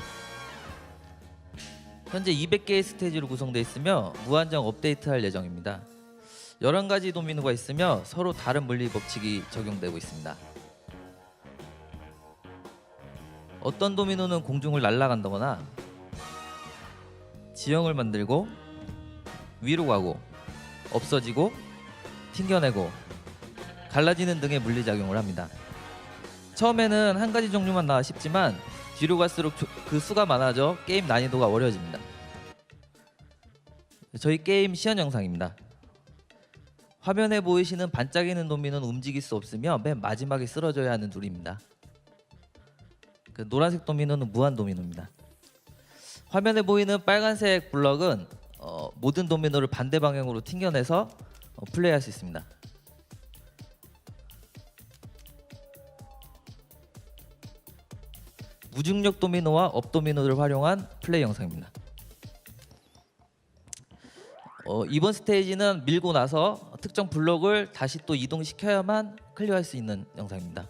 현재 200개의 스테이지로 구성되어 있으며 무한정 업데이트할 예정입니다. 11가지 도미노가 있으며 서로 다른 물리 법칙이 적용되고 있습니다. 어떤 도미노는 공중을 날아간다거나 지형을 만들고 위로 가고 없어지고 튕겨내고 갈라지는 등의 물리작용을 합니다. 처음에는 한 가지 종류만 나와 싶지만 뒤로 갈수록 그 수가 많아져 게임 난이도가 어려워집니다. 저희 게임 시연 영상입니다. 화면에 보이시는 반짝이는 도미노는 움직일 수 없으며 맨 마지막에 쓰러져야 하는 둘입니다. 그 노란색 도미노는 무한 도미노입니다. 화면에 보이는 빨간색 블럭은 모든 도미노를 반대 방향으로 튕겨내서 플레이할 수 있습니다. 무중력 도미노와 업 도미노를 활용한 플레이 영상입니다. 이번 스테이지는 밀고 나서 특정 블록을 다시 또 이동시켜야만 클리어할 수 있는 영상입니다.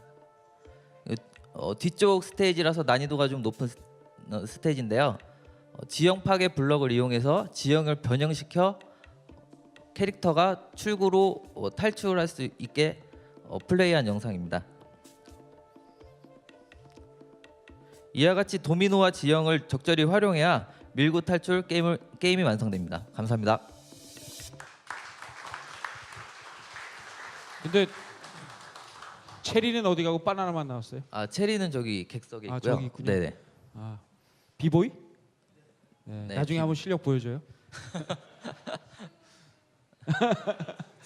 뒤쪽 스테이지라서 난이도가 좀 높은 스테이지인데요. 지형 파괴 블럭을 이용해서 지형을 변형시켜 캐릭터가 출구로 탈출할 수 있게 플레이한 영상입니다. 이와 같이 도미노와 지형을 적절히 활용해야 밀고 탈출 게임이 완성됩니다. 감사합니다. 근데 체리는 어디 가고 바나나만 나왔어요? 아 체리는 저기 객석에 있고요. 저기 있군요. 네네. 아 비보이? 네, 네, 나중에 한번 실력 보여줘요.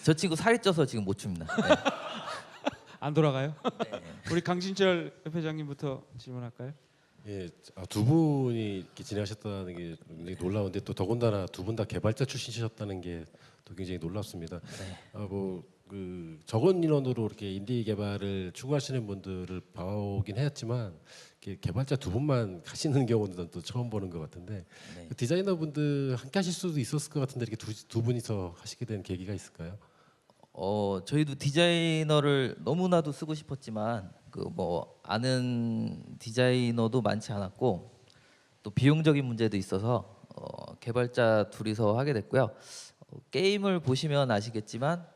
저 친구 살이 쪄서 지금 못 춥니다. 네. 안 돌아가요? 네. 우리 강진철 회장님부터 질문할까요? 예, 두 분이 이렇게 진행하셨다는 게 굉장히 놀라운데 또 더군다나 두 분 다 개발자 출신이셨다는 게 또 굉장히 놀랍습니다. 네. 뭐 그 적은 인원으로 이렇게 인디 개발을 추구하시는 분들을 봐오긴 했지만 이렇게 개발자 두 분만 가시는 경우는 또 처음 보는 것 같은데 네. 그 디자이너분들 함께 하실 수도 있었을 것 같은데 이렇게 두 분이서 하시게 된 계기가 있을까요? 저희도 디자이너를 너무나도 쓰고 싶었지만 그 뭐 아는 디자이너도 많지 않았고 또 비용적인 문제도 있어서 개발자 둘이서 하게 됐고요. 게임을 보시면 아시겠지만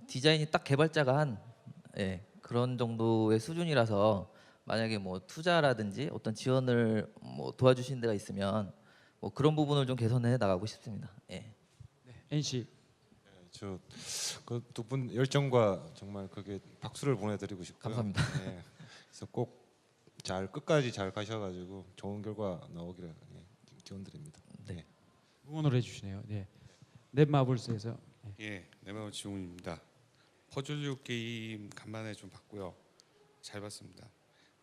디자인이 딱 개발자가 한 그런 정도의 수준이라서 만약에 뭐 투자라든지 어떤 지원을 뭐 도와주신 데가 있으면 뭐 그런 부분을 좀 개선해 나가고 싶습니다. NC 저그 두 분 열정과 정말 그게 박수를 보내드리고 싶고요. 감사합니다. 예, 그래서 꼭 잘 끝까지 잘 가셔가지고 좋은 결과 나오기를 기원드립니다. 네. 응원을 해주시네요. 네. 넷마블스에서 예, 네마블 지웅입니다. 퍼즐류 게임 간만에 좀 봤고요. 잘 봤습니다.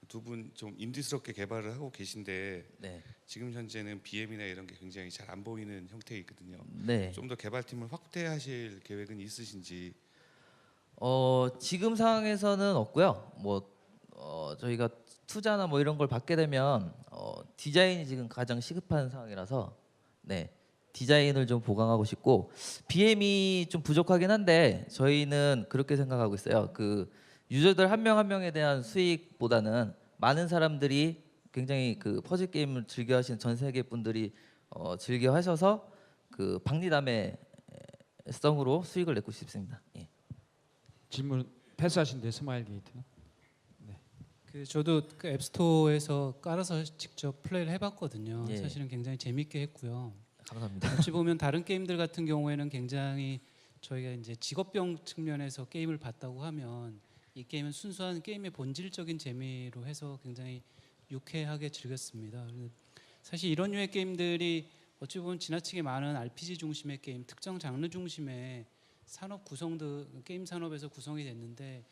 두 분 좀 인디스럽게 개발을 하고 계신데 네. 지금 현재는 BM이나 이런 게 굉장히 잘 안 보이는 형태이거든요. 네. 좀 더 개발팀을 확대하실 계획은 있으신지? 지금 상황에서는 없고요. 뭐 저희가 투자나 뭐 이런 걸 받게 되면 디자인이 지금 가장 시급한 상황이라서 디자인을 좀 보강하고 싶고 BM이 좀 부족하긴 한데 저희는 그렇게 생각하고 있어요. 그 유저들 한 명 한 명에 대한 수익보다는 많은 사람들이 굉장히 그 퍼즐 게임을 즐겨 하시는 전 세계 분들이 즐겨 하셔서 그 박리담회성으로 수익을 내고 싶습니다. 예. 질문 패스하신데 스마일 게이트는? 그 저도 그 앱스토어에서 깔아서 직접 플레이를 해봤거든요. 예. 사실은 굉장히 재밌게 했고요. 감사합니다. 어찌 보면 다른 게임들 같은 경우에는 굉장히 저희가 이제 직업병 측면에서 게임을 봤다고 하면 이 게임은 순수한 게임의 본질적인 재미로 해서 굉장히 유쾌하게 즐겼습니다. 사실 이런 류의 게임들이 어찌 보면 지나치게 많은 RPG 중심의 게임, 특정 장르 중심의 산업 구성도 게임 산업에서 구성이 됐는데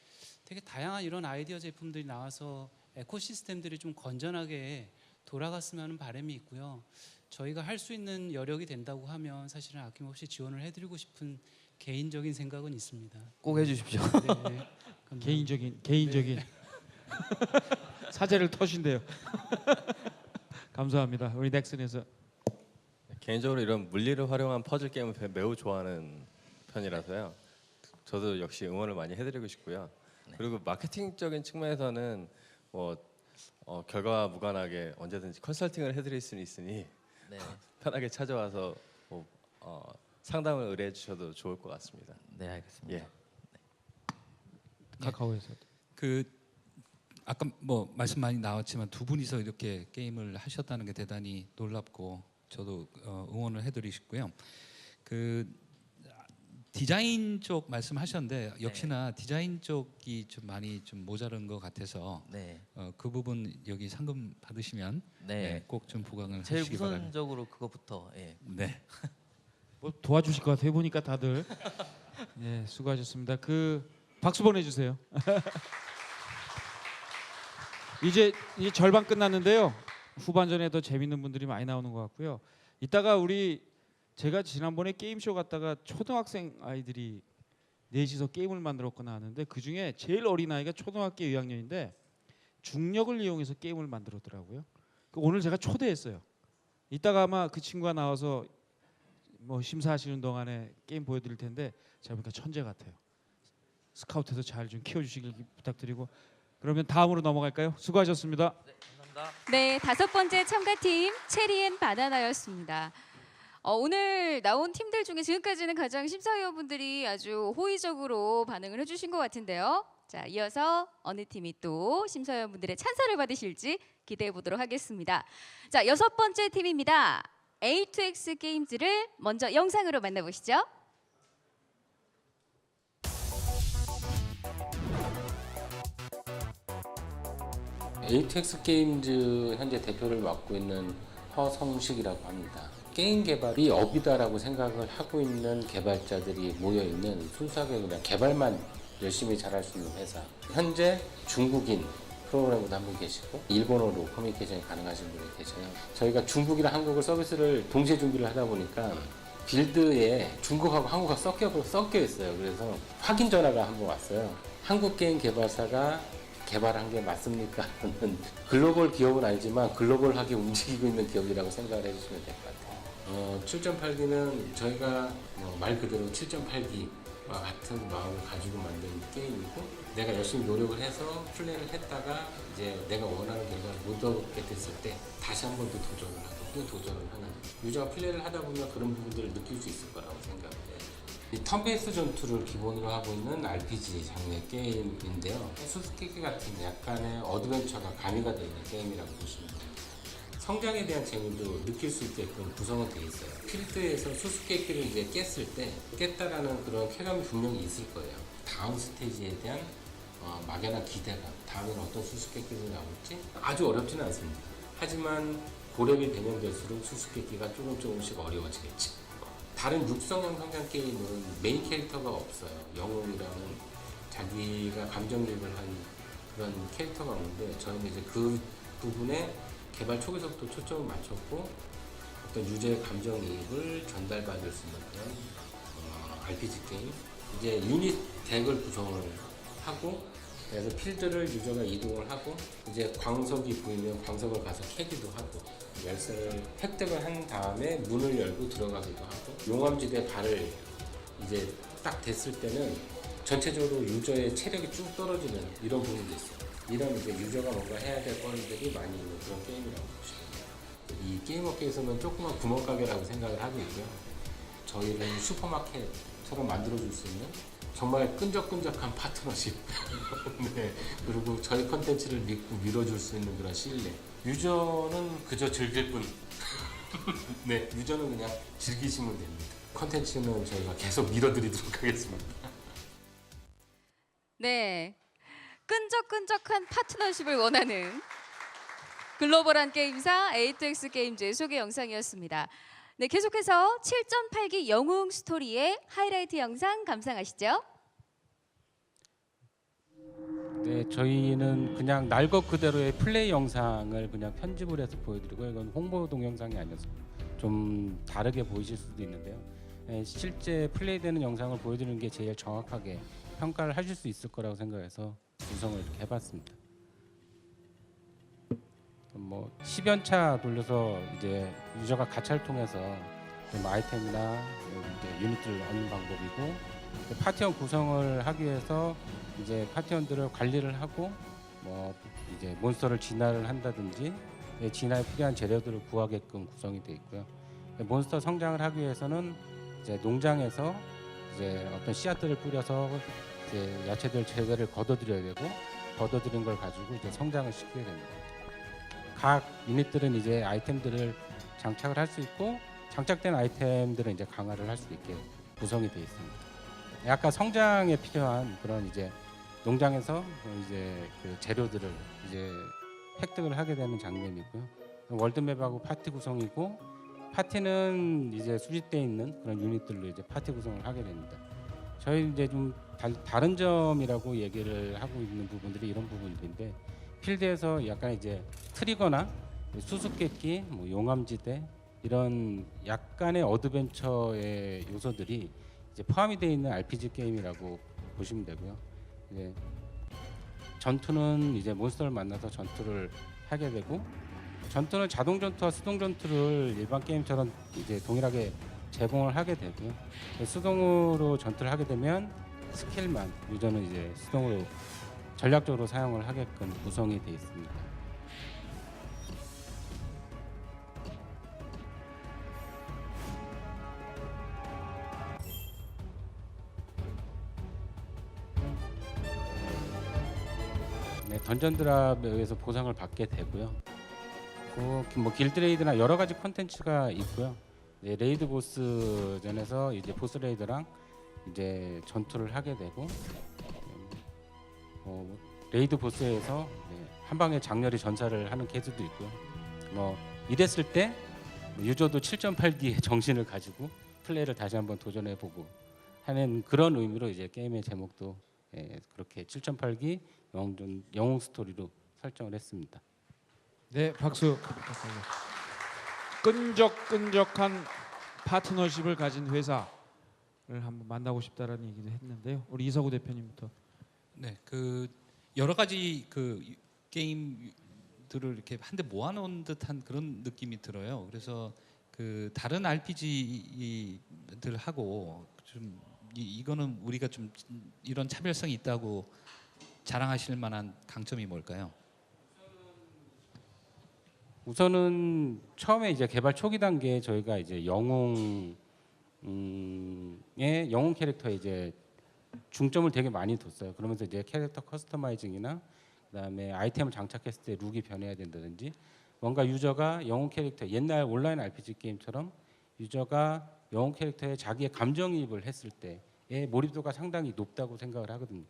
되게 다양한 이런 아이디어 제품들이 나와서 에코시스템들이 좀 건전하게 돌아갔으면 하는 바람이 있고요. 저희가 할 수 있는 여력이 된다고 하면 사실은 아낌없이 지원을 해드리고 싶은 개인적인 생각은 있습니다. 꼭 해주십시오. 네, 개인적인 네. 사제를 터신대요. 감사합니다. 우리 넥슨에서 개인적으로 이런 물리를 활용한 퍼즐 게임을 매우 좋아하는 편이라서요. 저도 역시 응원을 많이 해드리고 싶고요. 그리고 마케팅적인 측면에서는 뭐 결과와 무관하게 언제든지 컨설팅을 해드릴 수는 있으니 편하게 찾아와서 뭐, 상담을 의뢰해 주셔도 좋을 것 같습니다. 네, 알겠습니다. 예. 카카오에서 그 아까 뭐 말씀 많이 나왔지만 두 분이서 이렇게 게임을 하셨다는 게 대단히 놀랍고 저도 응원을 해드리고 싶고요. 그 디자인 쪽 말씀하셨는데 역시나 디자인 쪽이 좀 많이 좀 모자른 것 같아서 그 부분 여기 상금 받으시면 꼭 좀 보강을 제일 하시기 바랍니다. 우선적으로 그거부터. 네. 뭐 도와주실 것 같아요. 보니까 다들 네, 수고하셨습니다. 그 박수 보내주세요. 이제 절반 끝났는데요. 후반전에 더 재밌는 분들이 많이 나오는 것 같고요. 이따가 제가 지난번에 게임쇼 갔다가 초등학생 아이들이 넷이서 게임을 만들었거나 하는데 그 중에 제일 어린 아이가 초등학교 2학년인데 중력을 이용해서 게임을 만들었더라고요. 오늘 제가 초대했어요. 이따가 아마 그 친구가 나와서 뭐 심사하시는 동안에 게임 보여드릴 텐데 제가 보니까 천재 같아요. 스카우트에서 잘 좀 키워주시길 부탁드리고 그러면 다음으로 넘어갈까요? 수고하셨습니다. 네, 5번째 참가팀 체리앤 바나나였습니다. 오늘 나온 팀들 중에 지금까지는 가장 심사위원분들이 아주 호의적으로 반응을 해주신 것 같은데요. 자, 이어서 어느 팀이 또 심사위원분들의 찬사를 받으실지 기대해 보도록 하겠습니다. 자, 6번째 팀입니다. A2X 게임즈를 먼저 영상으로 만나보시죠. A2X 게임즈 현재 대표를 맡고 있는 허성식이라고 합니다. 게임 개발이 업이다라고 생각을 하고 있는 개발자들이 모여있는 순수하게 그냥 개발만 열심히 잘할 수 있는 회사. 현재 중국인 프로그래머도 한 분 계시고 일본어로 커뮤니케이션이 가능하신 분이 계셔요. 저희가 중국이랑 한국을 서비스를 동시에 준비를 하다 보니까 빌드에 중국하고 한국가 섞여 있어요. 그래서 확인 전화가 한번 왔어요. 한국 게임 개발사가 개발한 게 맞습니까? 글로벌 기업은 아니지만 글로벌하게 움직이고 있는 기업이라고 생각을 해주시면 될 것 같아요. 7.8기는 저희가 말 그대로 7.8기와 같은 마음을 가지고 만든 게임이고, 내가 열심히 노력을 해서 플레이를 했다가 이제 내가 원하는 결과를 못 얻게 됐을 때 다시 한 번 더 도전을 하고 또 도전을 하는, 유저가 플레이를 하다 보면 그런 부분들을 느낄 수 있을 거라고 생각을 해요. 이 턴베이스 전투를 기본으로 하고 있는 RPG 장르의 게임인데요. 수수께끼 같은 약간의 어드벤처가 가미가 되어 있는 게임이라고 보시면 됩니다. 성장에 대한 재미도 느낄 수 있게끔 구성은 되어 있어요. 필드에서 수수께끼를 이제 깼을 때 깼다라는 그런 쾌감이 분명히 있을 거예요. 다음 스테이지에 대한 막연한 기대감, 다음에는 어떤 수수께끼를 나올지 아주 어렵지는 않습니다. 하지만 고렙이 되면 될수록 수수께끼가 조금씩 어려워지겠지. 다른 육성형 성장 게임은 메인 캐릭터가 없어요. 영웅이라는 자기가 감정이입을 한 그런 캐릭터가 없는데, 저희는 이제 그 부분에 개발 초기서부터 초점을 맞췄고 어떤 유저의 감정이입을 전달받을 수 있는 그런 RPG 게임. 이제 유닛 덱을 구성을 하고, 그래서 필드를 유저가 이동을 하고, 이제 광석이 보이면 광석을 가서 캐기도 하고, 열쇠를 획득을 한 다음에 문을 열고 들어가기도 하고, 용암지대 발을 이제 딱 댔을 때는 전체적으로 유저의 체력이 쭉 떨어지는 이런 부분도 있어요. 이런 이제 유저가 뭔가 해야 될 건들이 많이 있는 그런 게임이라고 보시면 돼요. 이 게임 업계에서는 조그만 구멍가게라고 생각을 하고 있고요. 저희를 슈퍼마켓처럼 만들어줄 수 있는 정말 끈적끈적한 파트너십 네. 그리고 저희 컨텐츠를 믿고 밀어줄 수 있는 그런 신뢰. 유저는 그저 즐길 뿐 네, 유저는 그냥 즐기시면 됩니다. 컨텐츠는 저희가 계속 밀어드리도록 하겠습니다. 네, 끈적끈적한 파트너십을 원하는 글로벌한 게임사 A2X 게임즈의 소개 영상이었습니다. 네, 계속해서 7.8기 영웅 스토리의 하이라이트 영상 감상하시죠. 네, 저희는 그냥 날 것 그대로의 플레이 영상을 그냥 편집을 해서 보여드리고, 이건 홍보 동영상이 아니어서 좀 다르게 보이실 수도 있는데요. 네, 실제 플레이되는 영상을 보여드리는 게 제일 정확하게 평가를 하실 수 있을 거라고 생각해서 구성을 이렇게 해봤습니다. 뭐 10여 차 돌려서 이제 유저가 가차를 통해서 좀 아이템이나 이제 유닛을 얻는 방법이고, 파티원 구성을 하기 위해서 이제 파티원들을 관리를 하고 뭐 이제 몬스터를 진화를 한다든지 진화에 필요한 재료들을 구하게끔 구성이 되어 있고요. 몬스터 성장을 하기 위해서는 이제 농장에서 이제 어떤 씨앗들을 뿌려서 이제 야채들 재배를 걷어들여야 되고, 걷어들인 걸 가지고 이제 성장을 시키게 됩니다. 각 유닛들은 이제 아이템들을 장착을 할 수 있고, 장착된 아이템들은 이제 강화를 할 수 있게 구성이 되어 있습니다. 약간 성장에 필요한 그런 이제 농장에서 이제 그 재료들을 이제 획득을 하게 되는 장면이고요. 월드맵하고 파티 구성이고, 파티는 이제 수집되어 있는 그런 유닛들로 이제 파티 구성을 하게 됩니다. 저희 이제 좀 다른 점이라고 얘기를 하고 있는 부분들이 이런 부분들인데, 필드에서 약간 이제 트리거나 수수께끼, 뭐 용암지대 이런 약간의 어드벤처의 요소들이 이제 포함이 되어 있는 RPG 게임이라고 보시면 되고요. 이제 전투는 이제 몬스터를 만나서 전투를 하게 되고, 전투는 자동 전투와 수동 전투를 일반 게임처럼 이제 동일하게 제공을 하게 되고요. 수동으로 전투를 하게 되면 스킬만 유저는 이제 수동으로 전략적으로 사용을 하게끔 구성이 되어 있습니다. 네, 던전 드랍에 의해서 보상을 받게 되고요. 뭐 길드레이드나 여러 가지 콘텐츠가 있고요. 네, 레이드 보스전에서 이제 보스 레이드랑 이제 전투를 하게 되고, 레이드 보스에서 한 방에 장렬히 전사를 하는 케이스도 있고요. 뭐 이랬을 때 유저도 7.8기의 정신을 가지고 플레이를 다시 한번 도전해보고 하는 그런 의미로 이제 게임의 제목도 그렇게 7.8기 영웅 스토리로 설정을 했습니다. 네, 박수. 끈적끈적한 파트너십을 가진 회사를 한번 만나고 싶다라는 얘기도 했는데요. 우리 이서구 대표님부터. 네, 그 여러 가지 그 게임들을 이렇게 한데 모아놓은 듯한 그런 느낌이 들어요. 그래서 그 다른 RPG들하고 좀 이거는 우리가 좀 이런 차별성이 있다고 자랑하실 만한 강점이 뭘까요? 우선은 처음에 이제 개발 초기 단계에 저희가 이제 영웅 캐릭터에 이제 중점을 되게 많이 뒀어요. 그러면서 이제 캐릭터 커스터마이징이나 그다음에 아이템을 장착했을 때 룩이 변해야 된다든지 뭔가 유저가 영웅 캐릭터 옛날 온라인 RPG 게임처럼 유저가 영웅 캐릭터에 자기의 감정이입을 했을 때의 몰입도가 상당히 높다고 생각을 하거든요.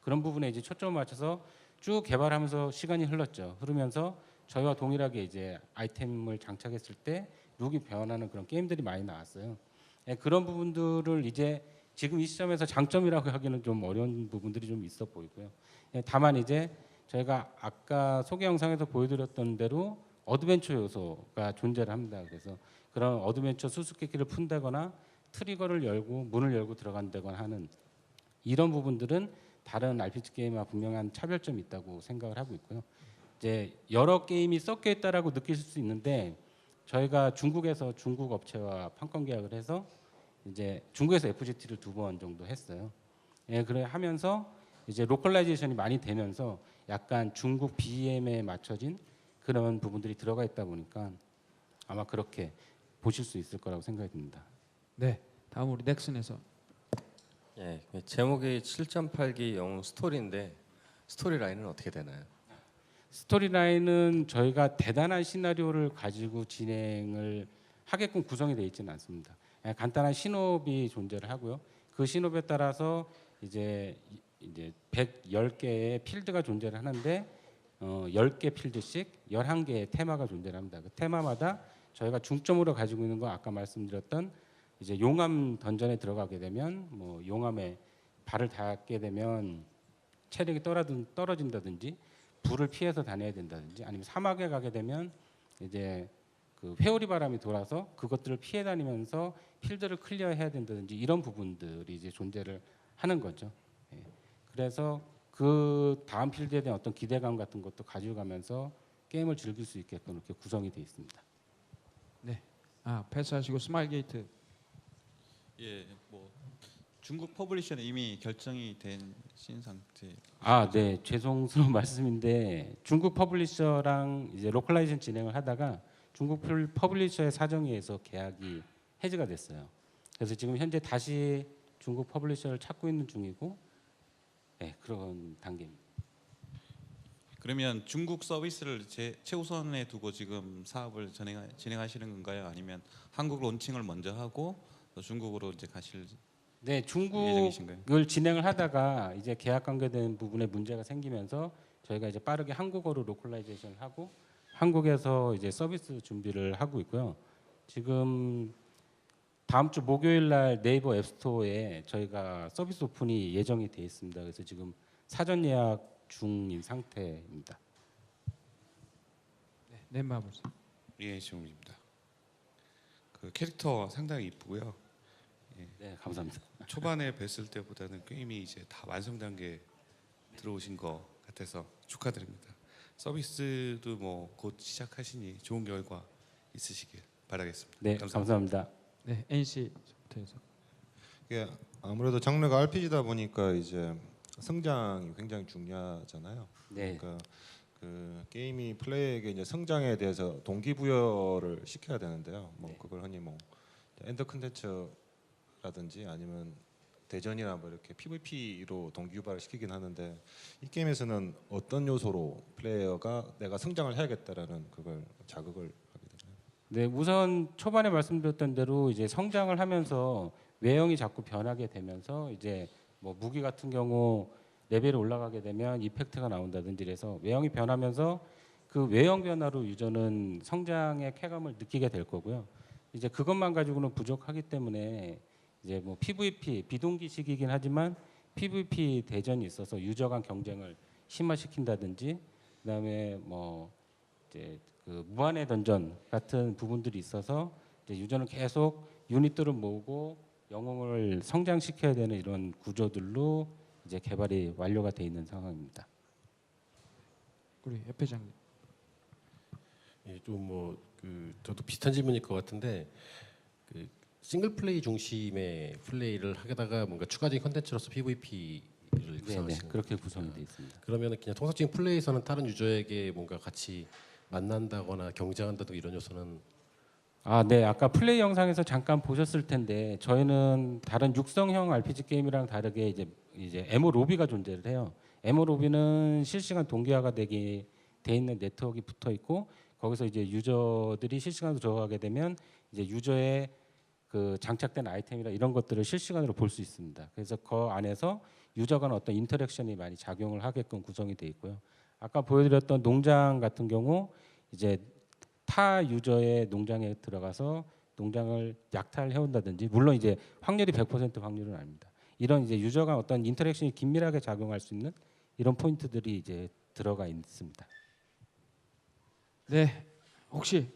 그런 부분에 이제 초점을 맞춰서 쭉 개발하면서 시간이 흘렀죠. 흐르면서 저희와 동일하게 이제 아이템을 장착했을 때 룩이 변하는 그런 게임들이 많이 나왔어요. 그런 부분들을 이제 지금 이 시점에서 장점이라고 하기는 좀 어려운 부분들이 좀 있어 보이고요. 다만 이제 저희가 아까 소개 영상에서 보여드렸던 대로 어드벤처 요소가 존재를 합니다. 그래서 그런 어드벤처 수수께끼를 푼다거나 트리거를 열고 문을 열고 들어간다거나 하는 이런 부분들은 다른 RPG 게임과 분명한 차별점이 있다고 생각을 하고 있고요. 이제 여러 게임이 섞여 있다라고 느끼실 수 있는데 저희가 중국에서 중국 업체와 판권 계약을 해서 이제 중국에서 FGT를 2번 정도 했어요. 그래 하면서 이제 로컬라이제이션이 많이 되면서 약간 중국 BM에 맞춰진 그런 부분들이 들어가 있다 보니까 아마 그렇게 보실 수 있을 거라고 생각이 듭니다. 네, 다음 우리 넥슨에서. 예, 제목이 7.8기 영웅 스토리인데 스토리 라인은 어떻게 되나요? 스토리라인은 저희가 대단한 시나리오를 가지고 진행을 하게끔 구성이 되어 있지는 않습니다. 간단한 신업이 존재를 하고요. 그 신업에 따라서 이제 110개의 필드가 존재를 하는데 10개 필드씩 11개의 테마가 존재를 합니다. 그 테마마다 저희가 중점으로 가지고 있는 건 아까 말씀드렸던 이제 용암 던전에 들어가게 되면 뭐 용암에 발을 닿게 되면 체력이 떨어진다든지 불을 피해서 다녀야 된다든지 아니면 사막에 가게 되면 이제 그 회오리 바람이 돌아서 그것들을 피해 다니면서 필드를 클리어해야 된다든지 이런 부분들이 이제 존재를 하는 거죠. 그래서 그 다음 필드에 대한 어떤 기대감 같은 것도 가지고 가면서 게임을 즐길 수 있게끔 이렇게 구성이 되어 있습니다. 네, 패스하시고 스마일 게이트. 예, 뭐 중국 퍼블리셔는 이미 결정이 된 상태. 네, 죄송스러운 말씀인데 중국 퍼블리셔랑 이제 로컬라이제이션 진행을 하다가 중국 퍼블리셔의 사정에 의해서 계약이 해지가 됐어요. 그래서 지금 현재 다시 중국 퍼블리셔를 찾고 있는 중이고, 네, 그런 단계입니다. 그러면 중국 서비스를 최우선에 두고 지금 사업을 진행하시는 건가요? 아니면 한국 론칭을 먼저 하고 또 중국으로 이제 가실 네, 예정이신가요? 중국을 진행을 하다가 이제 계약 관계된 부분에 문제가 생기면서 저희가 이제 빠르게 한국어로 로컬라이제이션을 하고 한국에서 이제 서비스 준비를 하고 있고요. 지금 다음 주 목요일 날 네이버 앱스토어에 저희가 서비스 오픈이 예정이 돼 있습니다. 그래서 지금 사전 예약 중인 상태입니다. 네, 넷마블. 예, 지웅입니다. 그 캐릭터 상당히 이쁘고요. 예. 네, 감사합니다. 초반에 뵀을 때보다는 게임이 이제 다 완성 단계에 들어오신 것 같아서 축하드립니다. 서비스도 뭐 곧 시작하시니 좋은 결과 있으시길 바라겠습니다. 네, 감사합니다. 네, NC부터 해서. 이게 아무래도 장르가 RPG다 보니까 이제 성장이 굉장히 중요하잖아요. 네. 그러니까 그 게임이 플레이에게 이제 성장에 대해서 동기부여를 시켜야 되는데요. 뭐 그걸 흔히 뭐 엔더 컨텐츠라든지 아니면 대전이나 뭐 이렇게 PVP로 동기부여를 시키긴 하는데 이 게임에서는 어떤 요소로 플레이어가 내가 성장을 해야겠다라는 그걸 자극을 하게 되나요? 네, 우선 초반에 말씀드렸던 대로 이제 성장을 하면서 외형이 자꾸 변하게 되면서 이제 뭐 무기 같은 경우 레벨이 올라가게 되면 이펙트가 나온다든지 그래서 외형이 변하면서 그 외형 변화로 유저는 성장의 쾌감을 느끼게 될 거고요. 이제 그것만 가지고는 부족하기 때문에 이제 뭐 PVP 비동기식이긴 하지만 PVP 대전이 있어서 유저 간 경쟁을 심화시킨다든지 그다음에 뭐 이제 그 무한의 던전 같은 부분들이 있어서 이제 유저는 계속 유닛들을 모으고 영웅을 성장시켜야 되는 이런 구조들로 이제 개발이 완료가 돼 있는 상황입니다. 우리 옆 회장님. 예, 좀 뭐 그 저도 비슷한 질문일 것 같은데 그 싱글 플레이 중심의 플레이를 하게다가 뭔가 추가적인 컨텐츠로서 PVP를 구성하시는 그렇게 구성이 돼 있습니다. 그러면은 그냥 통상적인 플레이에서는 다른 유저에게 뭔가 같이 만난다거나 경쟁한다든가 이런 요소는 네. 아까 플레이 영상에서 잠깐 보셨을 텐데 저희는 다른 육성형 RPG 게임이랑 다르게 이제 에모 로비가 존재를 해요. 에모 로비는 실시간 동기화가 되게 돼 있는 네트워크가 붙어 있고 거기서 이제 유저들이 실시간으로 들어가게 되면 이제 유저의 그 장착된 아이템이나 이런 것들을 실시간으로 볼 수 있습니다. 그래서 그 안에서 유저 간 어떤 인터랙션이 많이 작용을 하게끔 구성이 돼 있고요. 아까 보여드렸던 농장 같은 경우 이제 타 유저의 농장에 들어가서 농장을 약탈해 온다든지 물론 이제 확률이 100% 확률은 아닙니다. 이런 이제 유저 간 어떤 인터랙션이 긴밀하게 작용할 수 있는 이런 포인트들이 이제 들어가 있습니다. 네, 혹시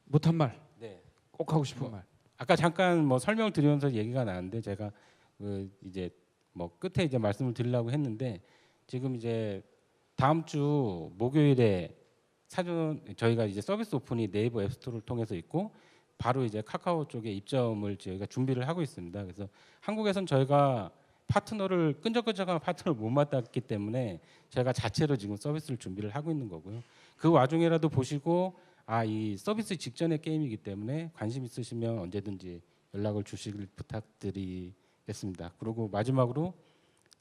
못한 말, 네. 꼭 하고 싶은 말. 아까 잠깐 뭐 설명을 드리면서 얘기가 나왔는데 제가 그 이제 뭐 끝에 이제 말씀을 드리려고 했는데 지금 이제 다음 주 목요일에 저희가 이제 서비스 오픈이 네이버 앱스토어를 통해서 있고 바로 이제 카카오 쪽에 입점을 저희가 준비를 하고 있습니다. 그래서 한국에선 저희가 끈적끈적한 파트너를 못 맡았기 때문에 제가 자체로 지금 서비스를 준비를 하고 있는 거고요. 그 와중에라도 보시고 이 서비스 직전의 게임이기 때문에 관심 있으시면 언제든지 연락을 주시길 부탁드리겠습니다. 그리고 마지막으로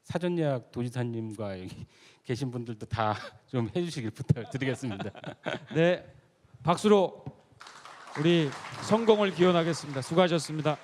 사전 예약 도지사님과 여기 계신 분들도 다 좀 해주시길 부탁드리겠습니다. 네, 박수로 우리 성공을 기원하겠습니다. 수고하셨습니다.